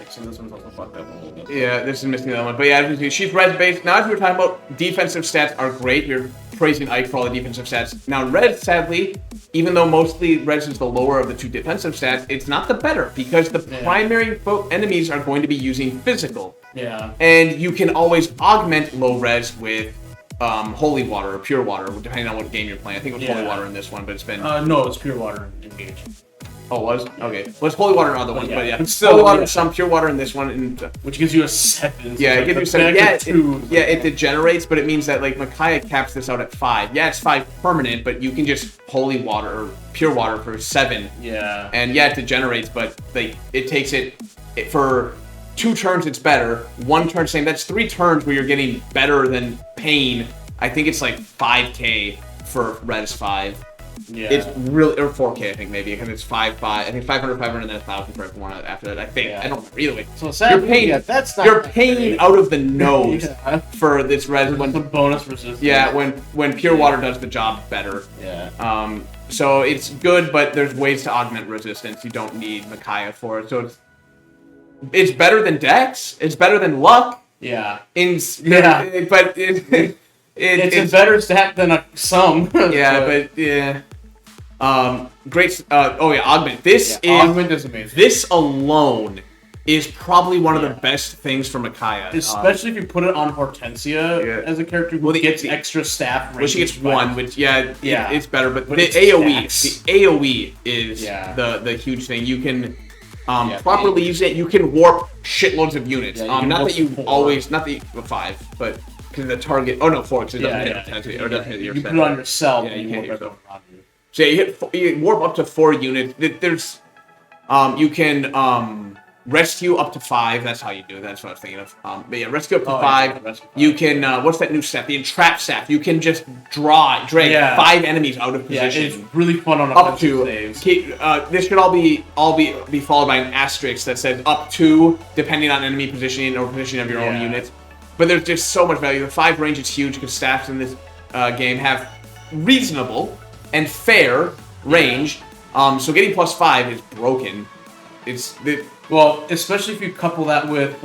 So this one's also fucked up a little bit. This is missing the other one. But she's res-based. Now, as we were talking about, defensive stats are great. You're praising Ike for all the defensive stats. Now, res, sadly, even though mostly res is the lower of the two defensive stats, it's not the better because the primary enemies are going to be using physical. And you can always augment low res with holy water or pure water, depending on what game you're playing. I think it was holy water in this one, but it's been... no, it's pure water in Engage. Oh, it was? Okay. Well, it's holy water in other ones, but still, holy water, some pure water in this one. Which gives you a 7. Yeah, it gives you 7. It degenerates, but it means that, like, Micaiah caps this out at 5. Yeah, it's 5 permanent, but you can just holy water or pure water for 7. And it degenerates, but, like, it takes it for 2 turns, it's better. 1 turn, same. That's 3 turns where you're getting better than Pain. I think it's, like, 5k for res 5. It's really, or 4k, I think, maybe, because it's 5, I think 500, and then 1,000 for everyone after that, I think. I don't remember, either way. So sadly, you're paying out of the nose for this res. When the bonus resistance. When pure water does the job better. So it's good, but there's ways to augment resistance. You don't need Micaiah for it. So it's better than Dex. It's better than Luck. But it's a better stat than a sum. Great. Augment. Augment is amazing. This alone is probably one of the best things for Micaiah. Especially if you put it on Hortensia as a character who gets extra staff range. Well, she gets one, which, it's better. But the AoE is the huge thing. You can properly use it. You can warp shitloads of units. Not that you always, not that you, 5, but because the target, 4, because it doesn't hit Hortensia, or doesn't hit your You put it on yourself, and you warp everyone around you. So you warp up to 4 units. There's, you can, rescue up to 5. That's how you do it. That's what I was thinking of. But yeah, rescue up to 5. You can. What's that new staff? The entrap staff. You can just drag 5 enemies out of position. Yeah, it's really fun on up to saves. This should all be followed by an asterisk that says up to, depending on enemy positioning or positioning of your own units. But there's just so much value. The 5 range is huge because staffs in this game have reasonable and fair range. So getting +5 is broken. Well, especially if you couple that with,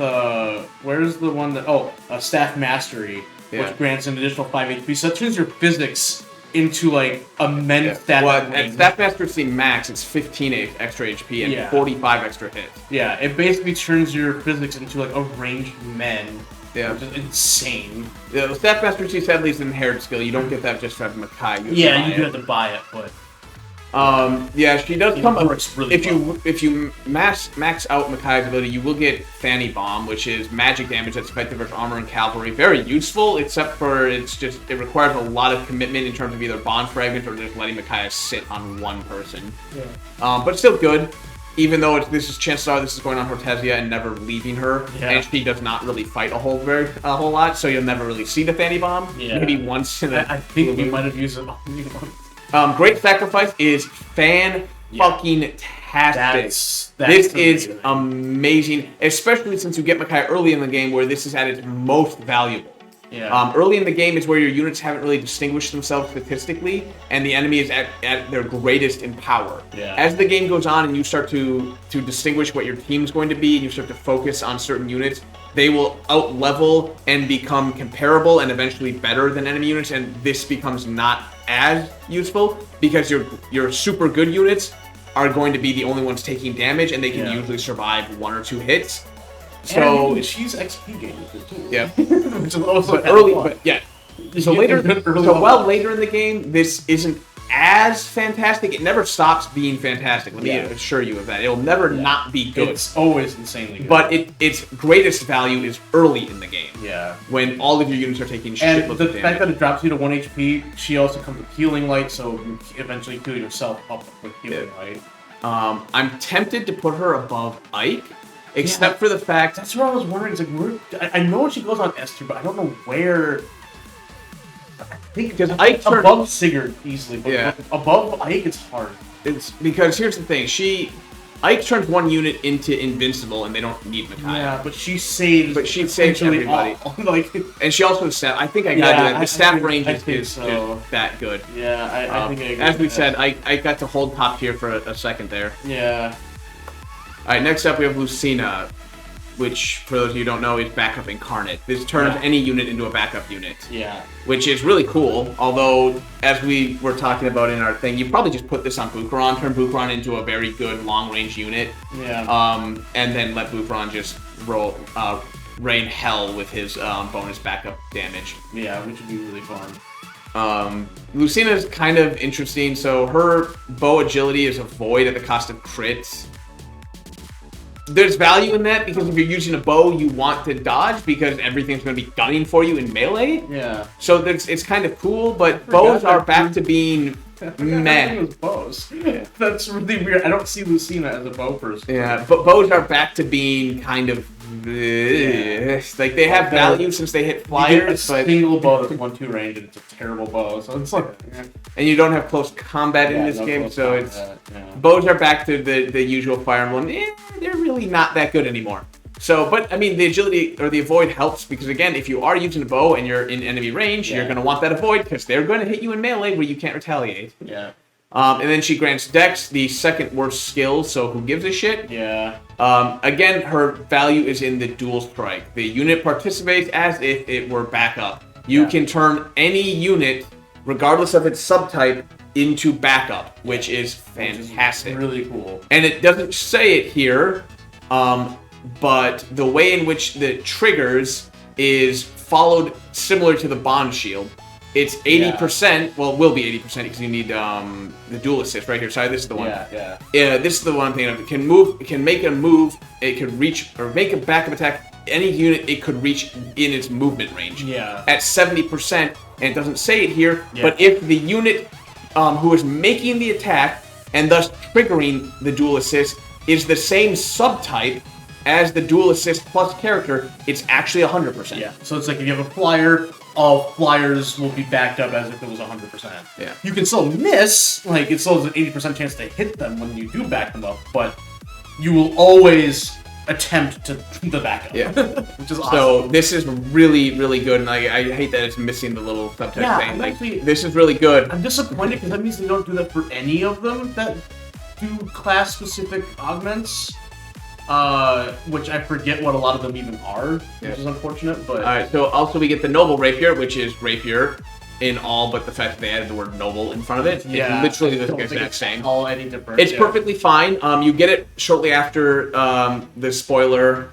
where's the one that, Staff Mastery, which grants an additional 5 HP. So that turns your physics into, like, immense stat. Well, at Staff Mastery Max, it's 15 extra HP and 45 extra hits. Yeah, it basically turns your physics into, like, a ranged men. Yeah. Which is insane. Yeah, the Staff Mastery sadly is an inherent skill. You don't get that just from Makai. You do have to buy it, but... she does come. Really if you max out Makai's ability, you will get Fanny Bomb, which is magic damage that's effective versus armor and cavalry. Very useful, except for it requires a lot of commitment in terms of either bond fragments or just letting Micaiah sit on one person. Yeah. But still good, even though chances are this is going on Hortensia and never leaving her, and she does not really fight a whole lot, so you'll never really see the Fanny Bomb. Yeah. Maybe once in I think we might have used it only once. Great Sacrifice is fan-fucking-tastic. This is amazing, especially since you get Micaiah early in the game where this is at its most valuable. Yeah. Early in the game is where your units haven't really distinguished themselves statistically, and the enemy is at their greatest in power. Yeah. As the game goes on and you start to distinguish what your team's going to be, and you start to focus on certain units, they will out-level and become comparable and eventually better than enemy units, and this becomes not as useful because your super good units are going to be the only ones taking damage, and they can usually survive 1 or 2 hits. So and she's XP gained too. Yeah. Which is also early, but So later in the game, this isn't as fantastic. It never stops being fantastic. Let me assure you of that. It'll never not be good. It's always insanely good. But its greatest value is early in the game. Yeah. When all of your units are taking shitloads of damage. And the fact that it drops you to 1 HP, she also comes with Healing Light, so you eventually heal yourself up with Healing Light. I'm tempted to put her above Ike, except for the fact... That's what I was wondering. It's like, I know she goes on S2, but I don't know where... Because Ike turned above Sigurd easily, but above Ike it's hard. It's because here's the thing: Ike turns 1 unit into invincible, and they don't need Micaiah. Yeah, but she saves. But she saves everybody. And she also said, I think I got to do that. The staff range is that good. Yeah, I think I agree. As we said, I got to hold top tier for a second there. Yeah. All right, next up we have Lucina, which, for those of you who don't know, is Backup Incarnate. This turns any unit into a backup unit. Yeah. Which is really cool, although, as we were talking about in our thing, you probably just put this on Bukaron, turn Bukaron into a very good long-range unit. Yeah. And then let Bukaron just rain hell with his bonus backup damage. Yeah, which would be really fun. Lucina is kind of interesting. So her bow agility is a void at the cost of crits. There's value in that because if you're using a bow, you want to dodge because everything's going to be gunning for you in melee. Yeah. So it's kind of cool, but bows are back to being meh. Bows. Yeah. That's really weird. I don't see Lucina as a bow person. Yeah, but bows are back to being kind of like they have value since they hit flyers. But single bow that's 1/2 range and it's a terrible bow. So it's like, and you don't have close combat in this game, so it's bows are back to the usual Fire Emblem. They're really not that good anymore. So, but I mean, the agility or the avoid helps because again, if you are using a bow and you're in enemy range, you're going to want that avoid because they're going to hit you in melee where you can't retaliate. Yeah. And then she grants Dex, the second worst skill, so who gives a shit? Yeah. Again, her value is in the dual strike. The unit participates as if it were backup. You can turn any unit, regardless of its subtype, into backup, which is fantastic. Which is really cool. And it doesn't say it here, but the way in which the triggers is followed similar to the bond shield. It's 80%. Well, it will be 80% because you need the dual assist right here. Sorry, this is the one. Yeah. This is the one I'm thinking of. It can move. It can make a move. It could reach or make a backup attack. Any unit it could reach in its movement range. Yeah. At 70%, and it doesn't say it here, but if the unit who is making the attack and thus triggering the dual assist is the same subtype as the dual assist plus character, it's actually 100%. Yeah. So it's like if you have a flyer, all flyers will be backed up as if it was 100%. Yeah. You can still miss, like it still has an 80% chance to hit them when you do back them up, but you will always attempt to the backup. Yeah. Which is awesome. So this is really, really good, and I hate that it's missing the little subtext thing. Like, this is really good. I'm disappointed because that means they don't do that for any of them that do class-specific augments. Which I forget what a lot of them even are, which is unfortunate. But alright, so also we get the Noble Rapier, which is Rapier in all but the fact that they added the word Noble in front of it. Yeah, It's literally the exact same. All any different. It's perfectly fine. You get it shortly after the spoiler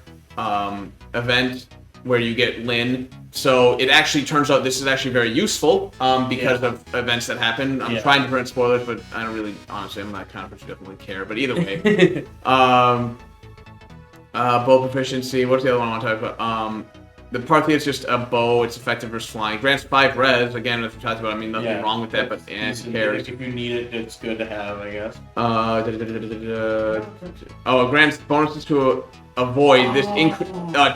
event where you get Lyn. So it actually turns out this is actually very useful because of events that happen. I'm trying to prevent spoilers, but I don't really, honestly, I'm not kind of person who doesn't really care. But either way. Bow proficiency. What's the other one I want to talk about? The partly it's just a bow. It's effective versus flying. Grants 5 res. Again, as we talked about, I mean, nothing wrong with that, but who cares? If you need it, it's good to have, I guess. Oh, it grants bonuses to avoid this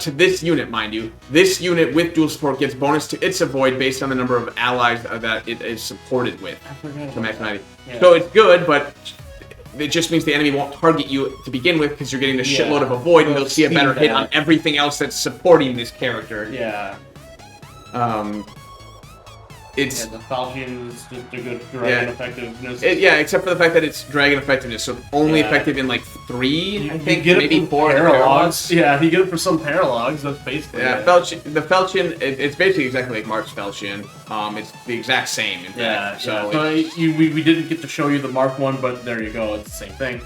to this unit, mind you. This unit with dual support gets bonus to its avoid based on the number of allies that it is supported with. To max 90. So it's good, but it just means the enemy won't target you to begin with because you're getting a shitload of avoid, and they'll see a better hit on everything else that's supporting this character. Yeah. It's the Falchion is just a good dragon effectiveness. Except for the fact that it's dragon effectiveness, so only effective in like 3, I think, maybe 4 paralogs. Yeah, you get it for some paralogs. That's basically the Falchion. It's basically exactly like Mark's Falchion. It's the exact same. In fact. So we didn't get to show you the Mark one, but there you go. It's the same thing.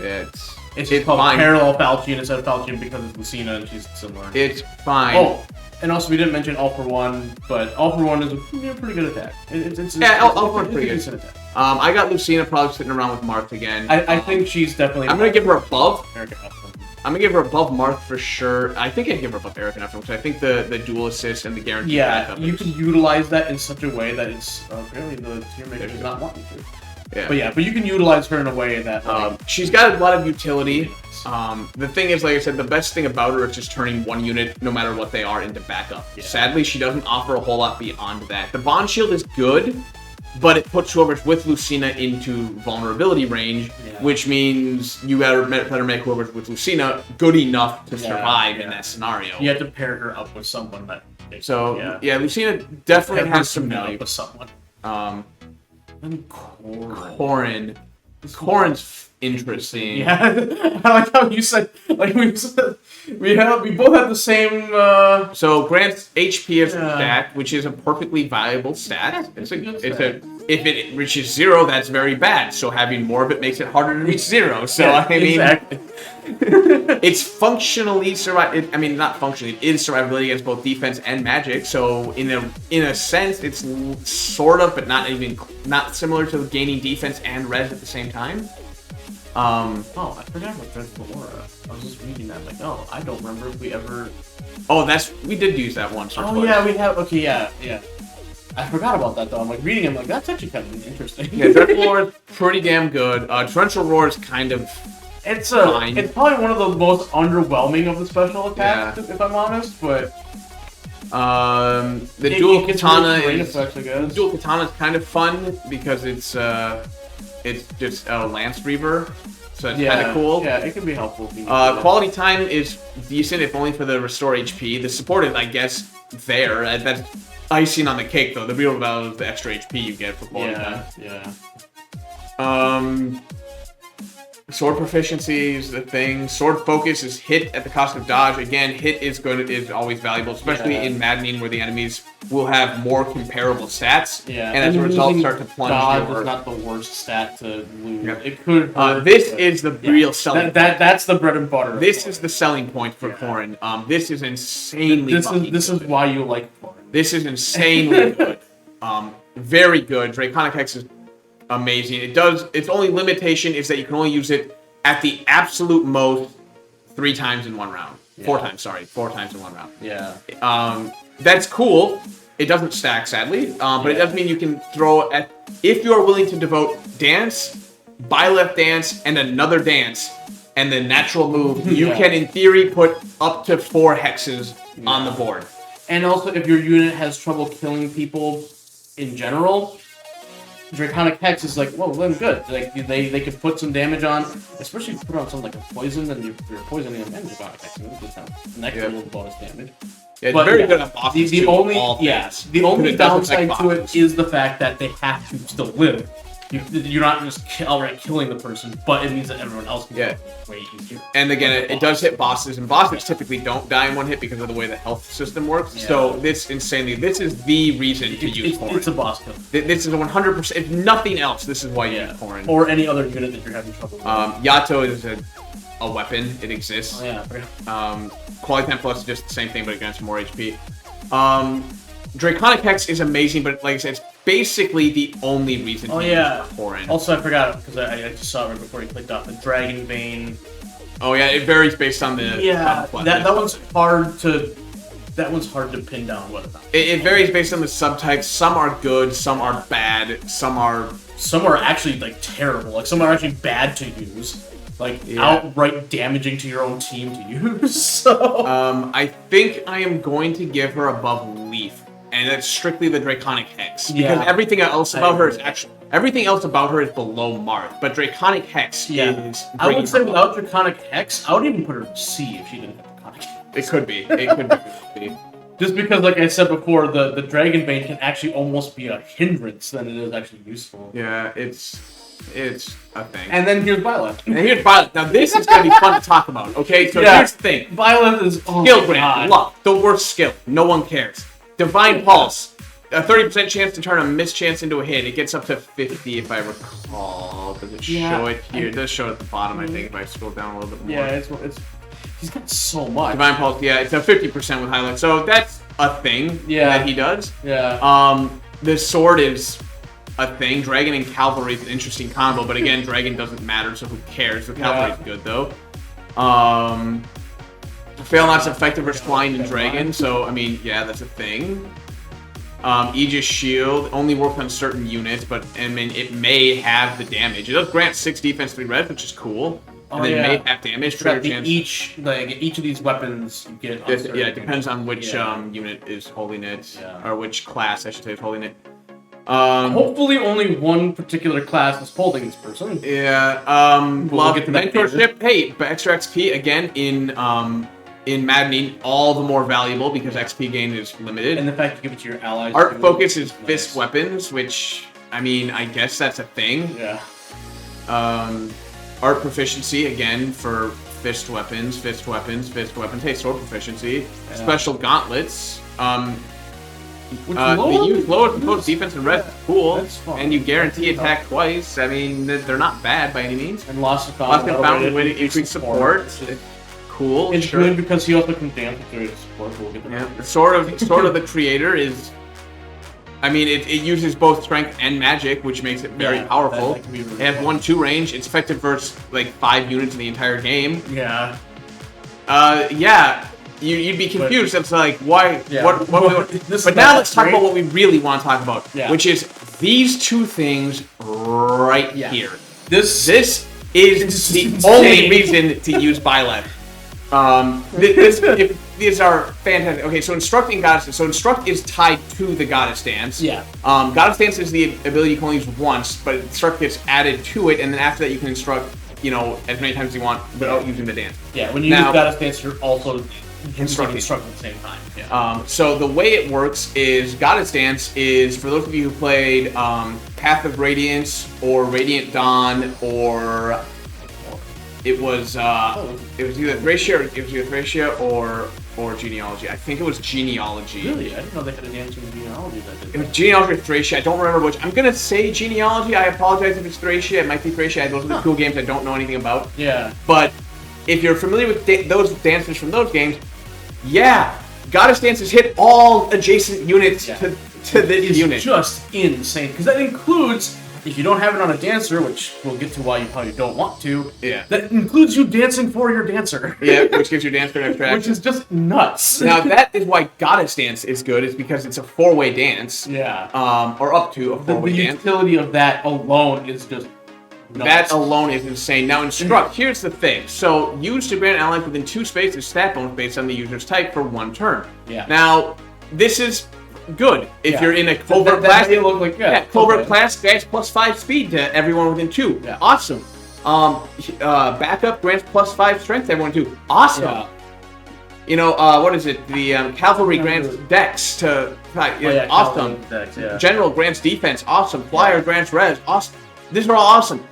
It's called fine. Parallel Falchion instead of Falchion because it's Lucina and she's similar. It's fine. Oh. And also, we didn't mention All for One, but All for One is a pretty good attack. All for One is pretty good. Attack. I got Lucina probably sitting around with Marth again. I think she's definitely. I'm gonna give her above. Erica. I'm gonna give her above Marth for sure. I think I'd give her above Erica because I think the dual assist and the guaranteed backup. You can utilize that in such a way that it's apparently the tier maker does not want you to. Yeah. But you can utilize her in a way that she's got a lot of utility. The thing is, like I said, the best thing about her is just turning one unit, no matter what they are, into backup. Yeah. Sadly, she doesn't offer a whole lot beyond that. The Bond Shield is good, but it puts whoever's with Lucina into vulnerability range, which means you better make whoever's with Lucina good enough to survive in that scenario. You have to pair her up with someone that. Lucina definitely has some value. With someone. And Corrin's interesting. Yeah, I like how you said, like we both have the same. So grants HP as a stat, which is a perfectly viable stat. If it reaches 0, that's very bad. So having more of it makes it harder to reach 0. So I mean, it's functionally not functionally. It is survivability against both defense and magic. So in a sense, it's sort of, but not similar to gaining defense and res at the same time. I forgot about Dreadful Aura. I was just reading that, I don't remember if we ever. We did use that once. We have. Okay, yeah. I forgot about that though. I'm reading it, that's actually kind of interesting. Yeah, Dreadful Aura is pretty damn good. Torrential Roar is kind of. It's probably one of the most underwhelming of the special attacks, if I'm honest, but. The dual katana is kind of fun because it's just a Lance Reaver, so it's kind of cool. Yeah, it can be helpful. Quality time is decent, if only for the restore HP. The support is, I guess, there. That's icing on the cake, though. The real value is the extra HP you get for quality time. Sword proficiency is the thing. Sword focus is hit at the cost of dodge. Again, hit is always valuable, especially in maddening where the enemies will have more comparable stats. Yeah, and as a result, start to plunge. Dodge is not the worst stat to lose. Yep. It could. This is the real selling. That's the bread and butter. This is the selling point for Corrin. This is insanely. This is why you like Corrin. This is insanely good. Very good. Draconic Hex is amazing. Its only limitation is that you can only use it at the absolute most 3 times in one round. 4 times, sorry. 4 times in one round. Yeah. That's cool. It doesn't stack, sadly. But it does mean you can throw at... If you are willing to devote dance, Byleth dance, and another dance, and the natural move, you can, in theory, put up to 4 hexes on the board. And also, if your unit has trouble killing people in general... Draconic Hex is like, well, then good. Like they could put some damage on, especially if you put on something like a poison, and you're poisoning them and Draconic Hex, and it's an extra little bonus damage. Yeah, it's very good on bosses. The only downside to it is the fact that they have to still live. You're not just outright killing the person, but it means that everyone else can get way easier. And again, it does hit bosses, and bosses typically don't die in one hit because of the way the health system works. Yeah. So this is the reason to use Corrin. It's a boss kill. This is 100%. If nothing else, this is why you use Corrin. Or any other unit that you're having trouble with. Yato is a weapon. It exists. Oh, yeah. Quality 10 Plus is just the same thing, but it grants more HP. Draconic Hex is amazing, but like I said, it's basically the only reason to use Corrin. Also, I forgot, because I just saw it right before you clicked off, the Dragon Vein. Oh yeah, it varies based on the... Yeah, that one's hard to... That one's hard to pin down what about. It varies based on the subtypes. Some are good, some are bad, some are actually, like, terrible. Like, some are actually bad to use. Like, outright damaging to your own team to use, so... I think I am going to give her above Leaf. And that's strictly the Draconic Hex. Because everything else about her is actually... Everything else about her is below Marth. But Draconic Hex is... I would say without Draconic Hex, I would even put her in C if she didn't have Draconic Hex. It could be. It could be. Just because, like I said before, the Dragon Bane can actually almost be a hindrance than it is actually useful. Yeah, it's a thing. And then here's Byleth. Now this is going to be fun to talk about, okay? So here's the thing. Byleth is... Skill grant. Luck. The worst skill. No one cares. Divine Pulse. A 30% chance to turn a mischance into a hit. It gets up to 50 if I recall. Does it show it here? It does show it at the bottom, I think, if I scroll down a little bit more. Yeah, it's he's got so much. Divine Pulse, it's a 50% with highlight. So that's a thing that he does. Yeah. The sword is a thing. Dragon and Cavalry is an interesting combo, but again, Dragon doesn't matter, so who cares? The Cavalry is good, though. Fail Not's effective versus Flying and Dragon, so, I mean, yeah, that's a thing. Aegis Shield only works on certain units, but, I mean, it may have the damage. It does grant 6 defense, 3 red, which is cool. And then may have damage. Each of these weapons you get... it depends on which unit is holding it, or which class, I should say, is holding it. Hopefully only one particular class is holding this person. Yeah, we'll get to mentorship. Hey, but extra XP, again, in maddening, all the more valuable because XP gain is limited. And the fact you give it to your allies. Art focus is fist weapons, which, I mean, I guess that's a thing. Yeah. Art proficiency, again, for fist weapons. Hey, sword proficiency. Yeah. Special gauntlets. They use lower proposed defense and red. Cool. And you guarantee attack twice. I mean, they're not bad by any means. And Lost and Found with increased support. Cool. It's good because he also can dance with support. We'll get the sort of the creator is... I mean, it uses both strength and magic, which makes it very powerful. It has 1/2 range. It's effective versus like 5 units in the entire game. Yeah. You'd be confused. It's like, why? Yeah. What but now let's talk about what we really want to talk about, which is these two things right here. This is the only reason to use Byleth. These are fantastic. Okay, so Instructing Goddess. So Instruct is tied to the Goddess Dance. Yeah. Goddess Dance is the ability you can only use once, but Instruct gets added to it, and then after that you can instruct, as many times as you want without using the dance. Yeah, when you use Goddess Dance, you're also instruct at the same time. Yeah. So the way it works is Goddess Dance is, for those of you who played Path of Radiance or Radiant Dawn or It was either Thracia or Genealogy. I think it was Genealogy. Really? I didn't know they had a dance in Genealogy that did. It was Genealogy or Thracia. I don't remember which. I'm gonna say Genealogy. I apologize if it's Thracia. It might be Thracia. Those are the cool games I don't know anything about. Yeah. But if you're familiar with those dances from those games, yeah, Goddess dances hit all adjacent units to this unit. It's just insane because that includes. If you don't have it on a dancer, which we'll get to why you probably don't want to, that includes you dancing for your dancer. Yeah, which gives your dancer an extra action. Which is just nuts. Now, that is why Goddess Dance is good, is because it's a 4-way dance. Yeah. Or up to a 4-way dance. The utility of that alone is just nuts. That alone is insane. Now, Instruct, here's the thing. So, use to grant allies within 2 spaces stat bonus based on the user's type for 1 turn. Yeah. Now, this is good if you're in a covert class. That look like covert class grants +5 speed to everyone within 2. Yeah. Awesome. Backup grants +5 strength to everyone too. Awesome. Yeah. You know, what is it? The cavalry grants dex to awesome. Dex, yeah. General grants defense. Awesome. Flyer grants res. Awesome. These are all awesome.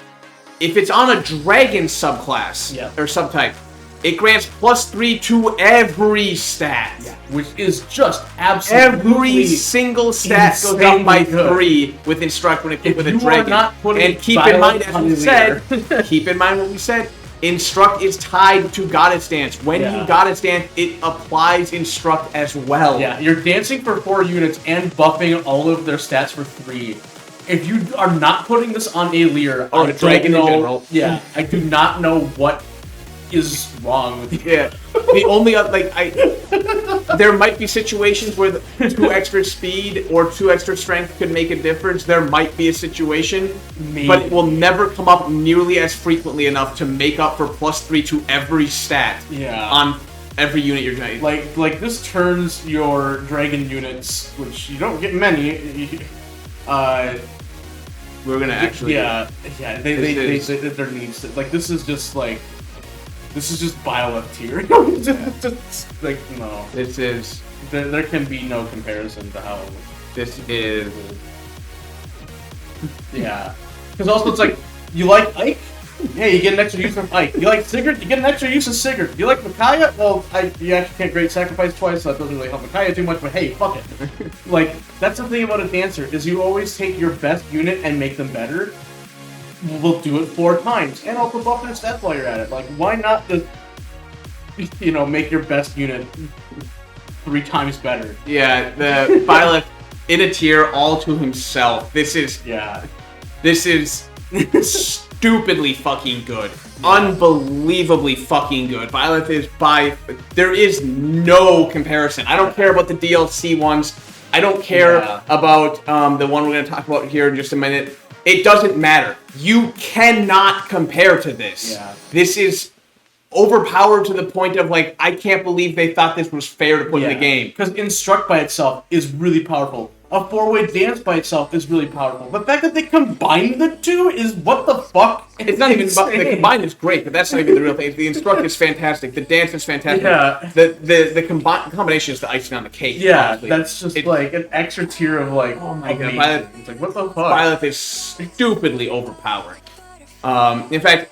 If it's on a dragon subclass or subtype, it grants +3 to every stat. Yeah. Which is just absolutely every single stat goes up by 3 with Instruct when it comes with a dragon. And keep in mind, as we said, keep in mind what we said. Instruct is tied to Goddess Dance. When you Goddess Dance, it applies Instruct as well. Yeah, you're dancing for 4 units and buffing all of their stats for 3. If you are not putting this on a Lear or a dragon in general, I do not know what is wrong with you. Yeah. The only there might be situations where 2 extra speed or 2 extra strength could make a difference. There might be a situation, but it will never come up nearly as frequently enough to make up for +3 to every stat on every unit you're trying. Like this turns your dragon units, which you don't get many. We're gonna actually. They there needs to, like this is just like. This is just Bioleft tier. just like no. This is. There can be no comparison to how. This is. Yeah. Because also it's like you like Ike. Yeah, you get an extra use of Ike. You like Sigurd, you get an extra use of Sigurd. You like Micaiah? Well, you actually can't Great Sacrifice twice, so that doesn't really help Micaiah too much, but hey, fuck it. Like, that's the thing about a dancer, is you always take your best unit and make them better. We'll do it 4 times, and also buff their stats while you're at it. Like, why not just, make your best unit 3 times better? Yeah, the Violet in a tier all to himself. This is stupidly fucking good. Unbelievably fucking good. Violet is there is no comparison. I don't care about the DLC ones. I don't care about the one we're going to talk about here in just a minute. It doesn't matter. You cannot compare to this. Yeah. This is overpowered to the point of, like, I can't believe they thought this was fair to put in the game. Because Instruct by itself is really powerful. A 4-way dance by itself is really powerful. The fact that they combine the 2 is what the fuck? It's not even the combine is great, but that's not even the real thing. The Instruct is fantastic. The dance is fantastic. Yeah. The combination is the icing on the cake. Yeah, honestly. that's just like an extra tier of like, oh my god, Violet, it's like what the fuck? Violet is stupidly overpowered. In fact,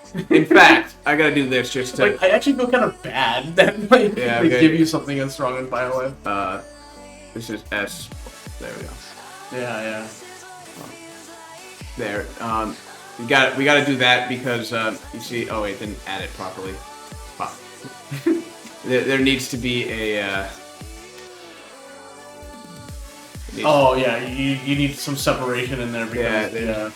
I gotta do this just to. Like, I actually feel kind of bad that they give you something as strong as Violet. This is S. There we go. Yeah. There. We got to do that because you see. Oh wait, didn't add it properly. Fuck. there needs to be a. You need some separation in there because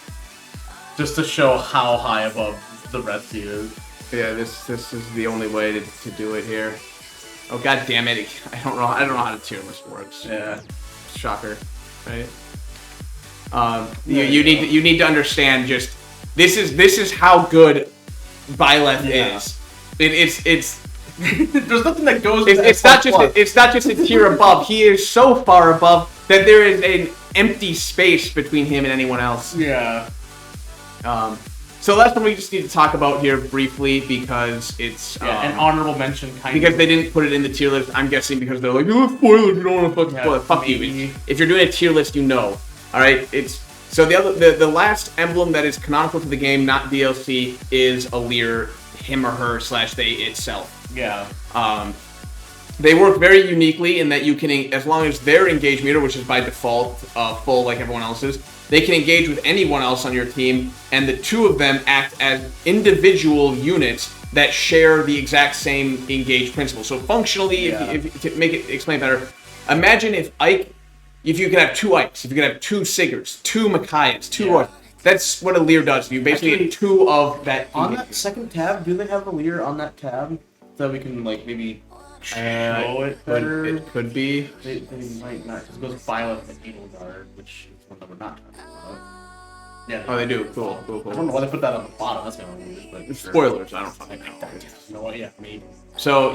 just to show how high above the rest he is. Yeah, this is the only way to do it here. Oh god damn it! I don't know how the tier list works. Yeah. Shocker, right? You need to understand just this is how good Byleth is. It's there's nothing that goes. It's not just a tier above. He is so far above that there is an empty space between him and anyone else. Yeah. So that's what we just need to talk about here briefly because it's an honorable mention because they didn't put it in the tier list. I'm guessing because they're like, oh, spoilers, you don't want to spoil it. Fuck you. If you're doing a tier list, you know. All right, it's so the last emblem that is canonical to the game, not DLC, is a Lear him or her / they itself. Yeah. They work very uniquely in that you can, as long as their engage meter, which is by default full like everyone else's, they can engage with anyone else on your team, and the two of them act as individual units that share the exact same engage principle. So functionally, if to make it explain better, imagine if you could have 2 Ikes, if you could have 2 Sigurds, 2 Micaiahs, 2 Roy. That's what a Lear does. You basically get 2 of that. On that second tab, do they have a Lear on that tab so we can like maybe show it better? It could be. They might not, because it goes Violet and Needle Guard, which is one that we're not talking about. Yeah. Oh, they do. Cool. I don't know why they put that on the bottom. That's kind of weird. But spoilers. I don't fucking know. You know what? Yeah, maybe. So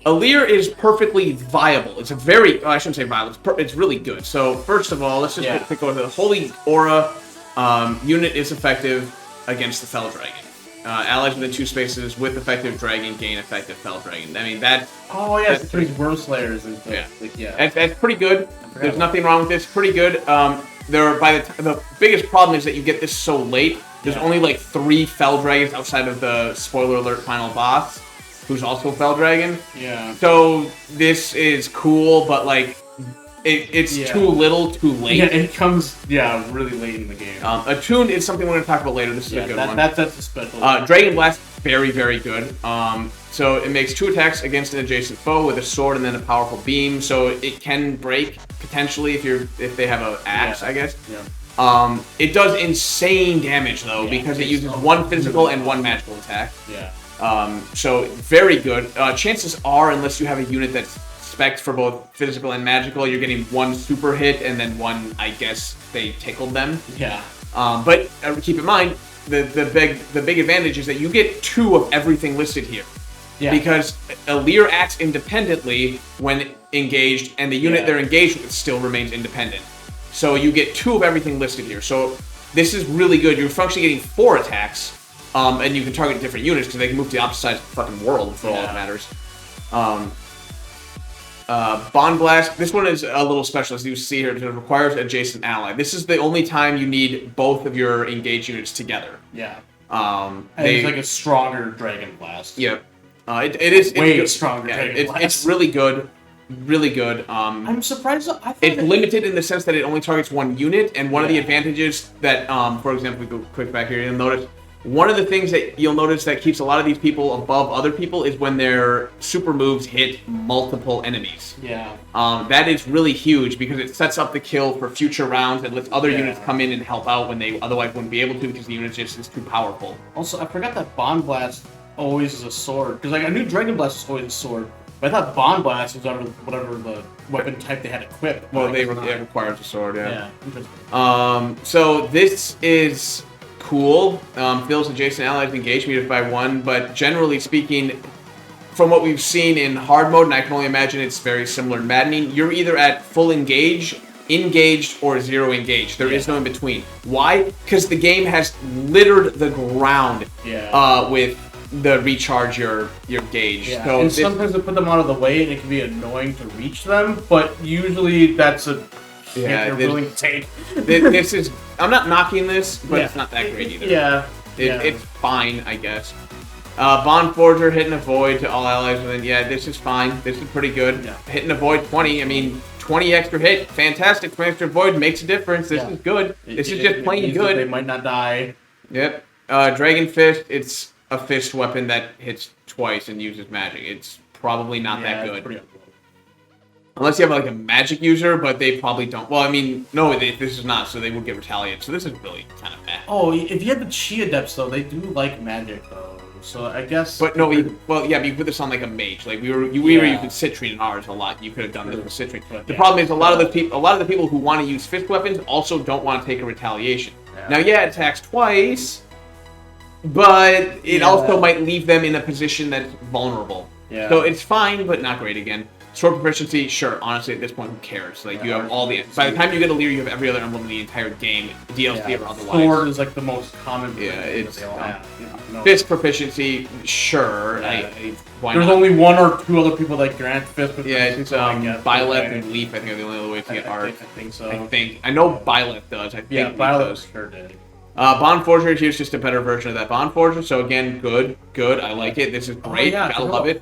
a Lear is perfectly viable. It's a very, I shouldn't say viable, it's really good. So first of all, let's just go with the Holy Aura unit is effective against the Fell Dragon. Allies within 2 spaces with effective dragon gain effective Fell Dragon. I mean, that... Oh, yeah, it's 3 Worm Slayers and stuff. That's pretty good. There's nothing wrong with this. Pretty good. The biggest problem is that you get this so late. There's only like 3 Fell Dragons outside of the spoiler alert final boss, who's also Fell Dragon. Yeah. So this is cool, but like it's too little, too late. Yeah, it comes really late in the game. Attune is something we're going to talk about later. This is a good one. That's a special. Dragon Blast, very, very good. So it makes 2 attacks against an adjacent foe with a sword and then a powerful beam. So it can break potentially if they have an axe, I guess. Yeah. It does insane damage though because it uses 1 physical and 1 magical attack. Yeah. So very good. Chances are, unless you have a unit that's spec'd for both physical and magical, you're getting 1 super hit and then 1, I guess they tickled them. Yeah. But keep in mind, the big advantage is that you get 2 of everything listed here. Yeah. Because a Lear acts independently when engaged, and the unit they're engaged with still remains independent. So you get 2 of everything listed here. So this is really good. You're functionally getting 4 attacks, and you can target different units because they can move to the opposite side of the fucking world for all that matters. Bond Blast. This one is a little special, as you see here. It requires adjacent ally. This is the only time you need both of your engaged units together. Yeah. It's like a stronger Dragon Blast. Yeah. It is way stronger. Dragon Blast. It's really good. Really good. I'm surprised. It's limited in the sense that it only targets 1 unit, and one of the advantages that, for example, we go quick back here, you'll notice one of the things that you'll notice that keeps a lot of these people above other people is when their super moves hit multiple enemies. Yeah. That is really huge because it sets up the kill for future rounds and lets other units come in and help out when they otherwise wouldn't be able to because the unit just is too powerful. Also, I forgot that Bond Blast always is a sword, because like I knew Dragon Blast was always a sword, but I thought Bond Blast was whatever the weapon type they had equipped. Well, it requires a sword, yeah. Interesting. So this is cool. Fills adjacent allies engage meter by 1, but generally speaking, from what we've seen in hard mode, and I can only imagine it's very similar to maddening, you're either at full engaged, or 0 engaged. There is no in between. Why? Because the game has littered the ground with the recharge your gauge. Yeah. So and sometimes they put them out of the way and it can be annoying to reach them, but usually that's a you're willing to take. This is, I'm not knocking this, but it's not that great either. Yeah. It's fine, I guess. Bond Forger, hit and avoid to all allies within. Yeah, this is fine. This is pretty good. Yeah. Hit and avoid 20. I mean, 20 extra hit, fantastic. 20 extra avoid makes a difference. This is good. This is just plain good. They might not die. Yep. Dragon Fist, it's a fist weapon that hits twice and uses magic. It's probably not that good. Pretty Unless you have like a magic user, but they probably don't. Well, I mean, no, this is not, so they would get retaliated. So this is really kind of bad. Oh, if you have the Chi Adepts, though, they do like magic, though. So I guess. But no, but you put this on like a mage. Like we were using Citrine in ours a lot. You could have done this with Citrine. The problem is a lot of the people who want to use fist weapons also don't want to take a retaliation. Yeah. Now, it attacks twice, but it also might leave them in a position that's vulnerable. Yeah. So it's fine, but not great again. Sword proficiency, sure. Honestly, at this point, who cares? Like you have all the. By the time you get a Lear, you have every other emblem in the entire game, DLC or otherwise. Sword is like the most common. Yeah, it's fist proficiency, sure. Why There's not? only 1 or 2 other people that grant fist proficiency. Yeah, it's Byleth and Leaf. I think are the only other ways to get art. I think so. I know Byleth does. I think Byleth sure did. Bond Forger here's just a better version of that Bond Forger. So again, good. I like it. This is great. Gotta love it.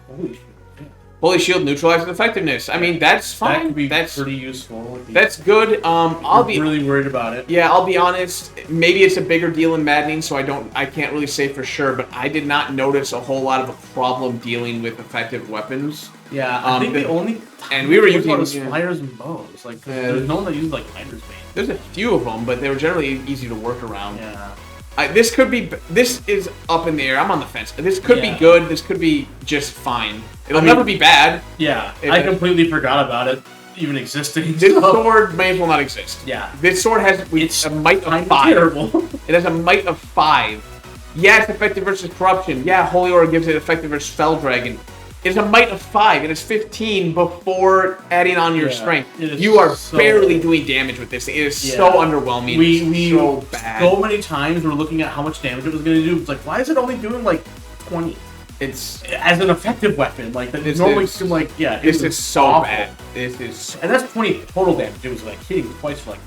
Holy Shield neutralizes effectiveness. I mean, that's fine. That could be pretty useful. That's good. I'll be really worried about it. Yeah, I'll be honest. Maybe it's a bigger deal in maddening, so I can't really say for sure. But I did not notice a whole lot of a problem dealing with effective weapons. Yeah, I think the only and we were using flyers and bows. Like there's no one that used like Miner's Bane. There's a few of them, but they were generally easy to work around. Yeah. This is up in the air. I'm on the fence. This could be good. This could be just fine. It'll never be bad. Yeah, I completely forgot about it even existing. This sword may as well not exist. Yeah. This sword has a might of 5. Terrible. It has a might of 5. Yeah, it's effective versus corruption. Yeah, Holy Aura gives it effective versus Fell Dragon. It's a might of 5. It is 15 before adding on your strength. You are barely doing damage with this. It is so underwhelming. We so bad. So many times we're looking at how much damage it was going to do. It's like, why is it only doing like 20? It's as an effective weapon. Like that normally do like This is so awful. Bad. This is and that's 20 total damage. It was like hitting twice for like.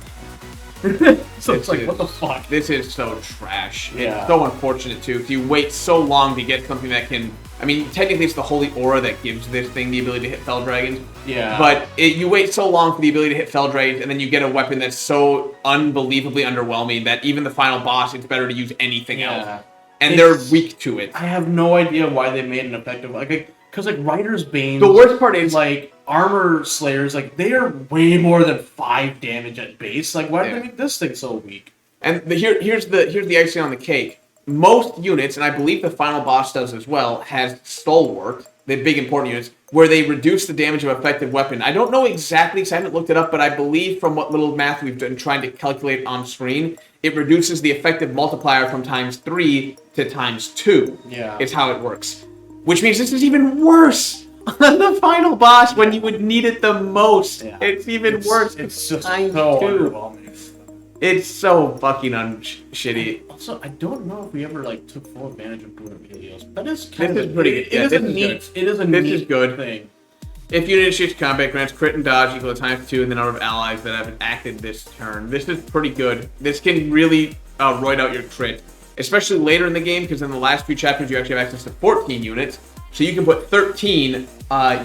So it's like, what the fuck? This is so trash. It's so unfortunate too. If you wait so long to get something that can. I mean, technically it's the Holy Aura that gives this thing the ability to hit Fell Dragons. Yeah. But you wait so long for the ability to hit Fell Dragons, and then you get a weapon that's so unbelievably underwhelming that even the final boss, it's better to use anything else. And they're weak to it. I have no idea why they made an effective... Because, like, Rider's Bane... The worst part is... Like, Armor Slayers, like, they are way more than 5 damage at base. Like, why did they make this thing so weak? And here's the icing on the cake. Most units, and I believe the final boss does as well, has Stalwart, the big important units, where they reduce the damage of effective weapon. I don't know exactly, because I haven't looked it up, but I believe from what little math we've been trying to calculate on screen, it reduces the effective multiplier from ×3 to ×2. Yeah. Is how it works. Which means this is even worse on the final boss when you would need it the most. Yeah. It's even worse. It's just so underwhelming. It's so fucking shitty. Also, I don't know if we ever like took full advantage of doing videos. That is kind of pretty good. It is a neat thing. If you initiate combat, grants crit and dodge equal to ×2 in the number of allies that have acted this turn. This is pretty good. This can really roid out your crit, especially later in the game, because in the last few chapters you actually have access to 14 units. So you can put 13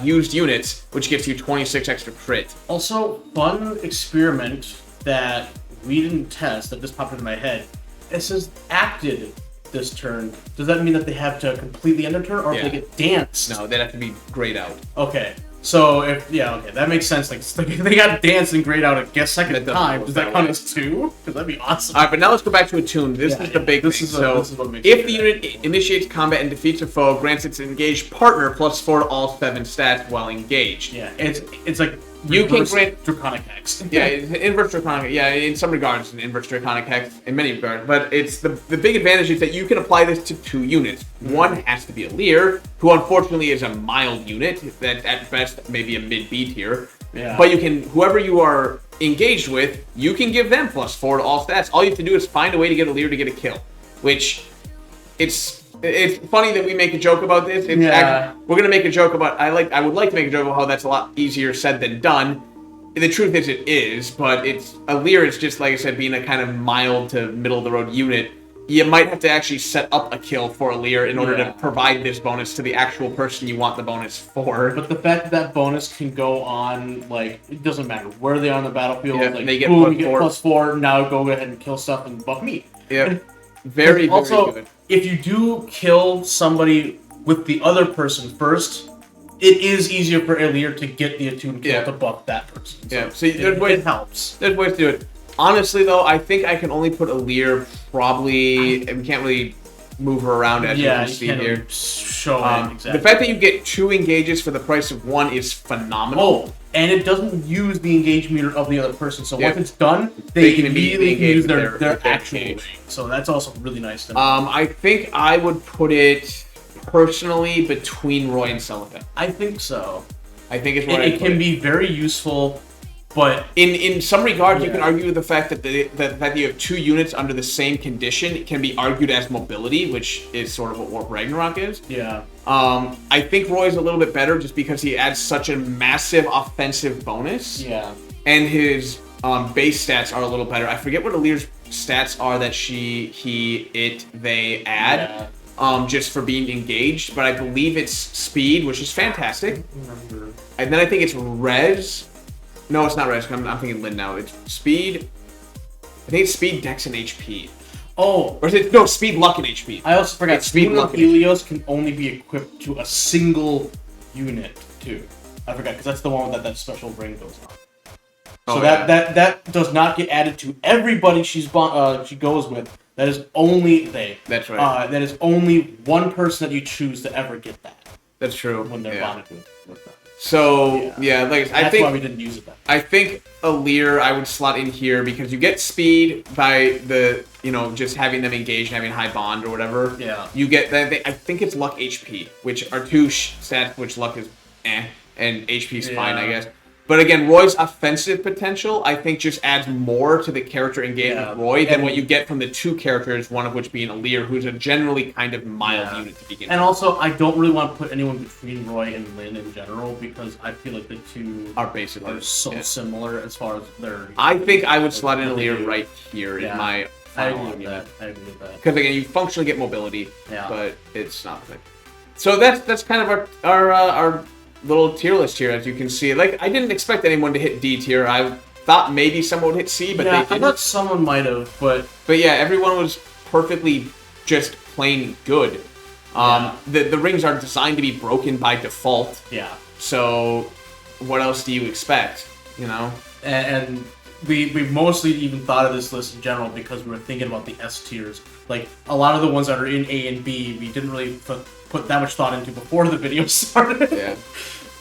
used units, which gives you 26 extra crit. Also, fun experiment that we didn't test, that just popped into my head. It says acted this turn. Does that mean that they have to completely end their turn, or if they get danced? No, they'd have to be grayed out. Okay. So if that makes sense. Like if they got danced and grayed out a second time, does that count as 2? Because that'd be awesome. All right, but now let's go back to Attune. This is the big thing. This is what makes if the unit initiates combat and defeats a foe, grants its engaged partner +4 to all 7 stats while engaged. Yeah, it's like you can grant Draconic Hex. Yeah, it's an inverse Draconic. Yeah, in some regards, it's an inverse Draconic Hex in many regards. But it's the big advantage is that you can apply this to 2 units. One has to be a Lear, who unfortunately is a mild unit that at best maybe a mid-B tier. Yeah. But you can, whoever you are engaged with, you can give them +4 to all stats. All you have to do is find a way to get a Lear to get a kill, which it's funny that we make a joke about this. We're gonna make a joke about. I would like to make a joke about how that's a lot easier said than done. The truth is, it is, but a Lear is just, like I said, being a kind of mild to middle of the road unit. You might have to actually set up a kill for a Lear in order to provide this bonus to the actual person you want the bonus for. But the fact that bonus can go on, like, it doesn't matter where they are on the battlefield. Yeah, like, they get boom, you get +4. Now go ahead and kill stuff and buff me. Yep. Very good. If you do kill somebody with the other person first, it is easier for a Lear to get the attuned kill to buff that person. So it helps. There's ways to do it. Honestly, though, I think I can only put a Lear probably, and we can't really move her around as you can see here. Exactly. The fact that you get 2 engages for the price of 1 is phenomenal. Oh, and it doesn't use the engage meter of the other person, so once it's done, they can immediately use their actual engage. So that's also really nice to know. I think I would put it personally between Roy and Sullivan. I think so. I think it's where it can be very useful. But in some regards, you can argue with the fact that the fact that you have 2 units under the same condition can be argued as mobility, which is sort of what Warp Ragnarok is. Yeah. I think Roy's a little bit better just because he adds such a massive offensive bonus. Yeah. And his base stats are a little better. I forget what Alir's stats are that they add, just for being engaged. But I believe it's speed, which is fantastic. And then I think it's res. No, it's not res. I'm thinking Lin now. It's speed. I think it's speed, dex, and HP. Oh, or is it no speed, luck, and HP? I also forgot. It's speed, luck, Helios can only be equipped to a single unit too. I forgot because that's the one that special ring goes on. So that does not get added to everybody she goes with. That is only they. That's right. That is only one person that you choose to ever get that. That's true. When they're bonded with them. So like I think that's why we didn't use it. I think Alear I would slot in here because you get speed by the just having them engaged and having high bond or whatever. Yeah. You get that. I think it's luck, HP, which are two stats which luck is and HP is fine, I guess. But again, Roy's offensive potential, I think, just adds more to the character engaged with Roy than what you get from the two characters, one of which being Alear, who's a generally kind of mild unit to begin with. And also, I don't really want to put anyone between Roy and Lin in general, because I feel like the two are basically so similar as far as their... I think I would slot in Alear right here in my final argument. I agree with that. Because again, you functionally get mobility, but it's not the thing. So that's kind of our little tier list here, as you can see. Like, I didn't expect anyone to hit D tier. I thought maybe someone would hit C, but they didn't. I thought someone might have, but yeah, everyone was perfectly just plain good. The rings are designed to be broken by default. Yeah. So what else do you expect? And we mostly even thought of this list in general because we were thinking about the S tiers. Like, a lot of the ones that are in A and B, we didn't really put that much thought into before the video started. Yeah.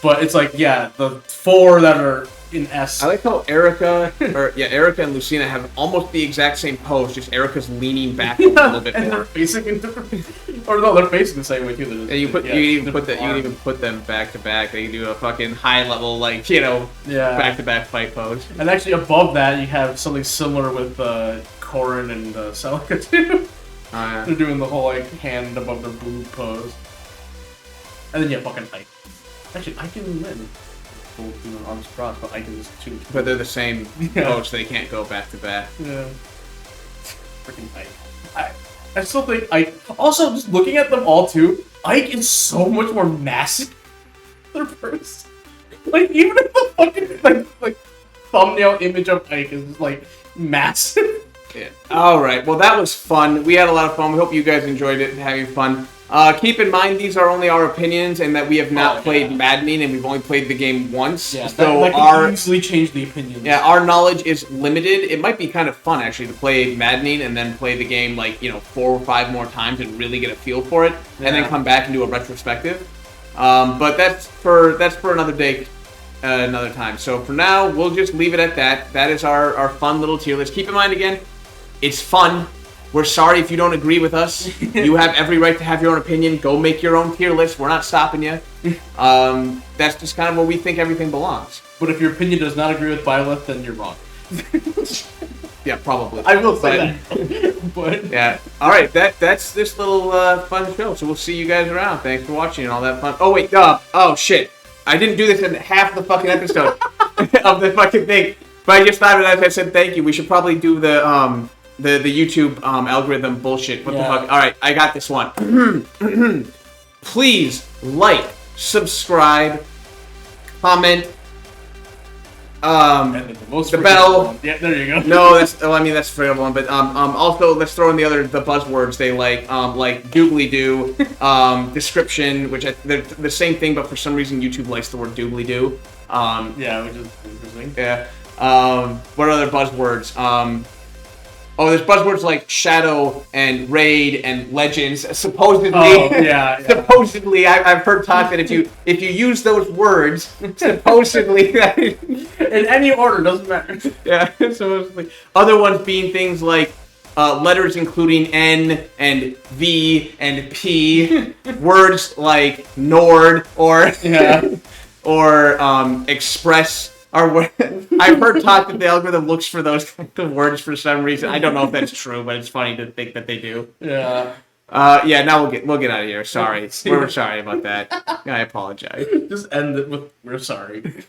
But it's like, the 4 that are in S. I like how Erica and Lucina have almost the exact same pose, just Erica's leaning back a little bit more. And they're facing in different... Or no, they're facing the same way too. And you can even put them back to back. They can do a fucking high level, back to back fight pose. And actually above that, you have something similar with Corrin and Celica too. They're doing the whole hand above their boob pose. And then fucking Ike. Actually, Ike and Lin both doing arms crossed, but Ike is too. But they're the same pose, so they can't go back to back. Yeah. Freaking Ike. I still think Ike. Also, just looking at them all too, Ike is so much more massive than their person. Even if the fucking thumbnail image of Ike is massive. Yeah. Alright, well that was fun. We had a lot of fun. We hope you guys enjoyed it and having fun. Keep in mind, these are only our opinions and that we have not played Maddening and we've only played the game once. Yeah, so that can easily change the opinions. Yeah, our knowledge is limited. It might be kind of fun, actually, to play Maddening and then play the game 4 or 5 more times and really get a feel for it, and then come back and do a retrospective. But that's for another day, another time. So for now, we'll just leave it at that. That is our fun little tier list. Keep in mind, again, it's fun. We're sorry if you don't agree with us. You have every right to have your own opinion. Go make your own tier list. We're not stopping you. That's just kind of where we think everything belongs. But if your opinion does not agree with Byleth, then you're wrong. Yeah, probably. I will say that. But yeah. All right, that's this little fun show. So we'll see you guys around. Thanks for watching and all that fun. Oh wait, oh shit! I didn't do this in half the fucking episode of the fucking thing. But I just thought of it as I said thank you. We should probably do the YouTube algorithm bullshit. What the fuck? All right, I got this one. Please like, subscribe, comment. The bell. Yeah, there you go. No, that's the forgettable one. But also let's throw in the buzzwords they like doobly doo, description, which they're the same thing, but for some reason YouTube likes the word doobly doo. Yeah, which is interesting. Yeah. What other buzzwords? There's buzzwords like Shadow and Raid and Legends. Supposedly, supposedly, I've heard talk that if you use those words, supposedly, in any order, doesn't matter. Yeah, supposedly. Other ones being things like letters including N and V and P, words like Nord or express. I've heard talk that the algorithm looks for those kinds of words for some reason. I don't know if that's true, but it's funny to think that they do. Yeah. Now we'll get out of here. Sorry. We're sorry about that. I apologize. Just end it with we're sorry.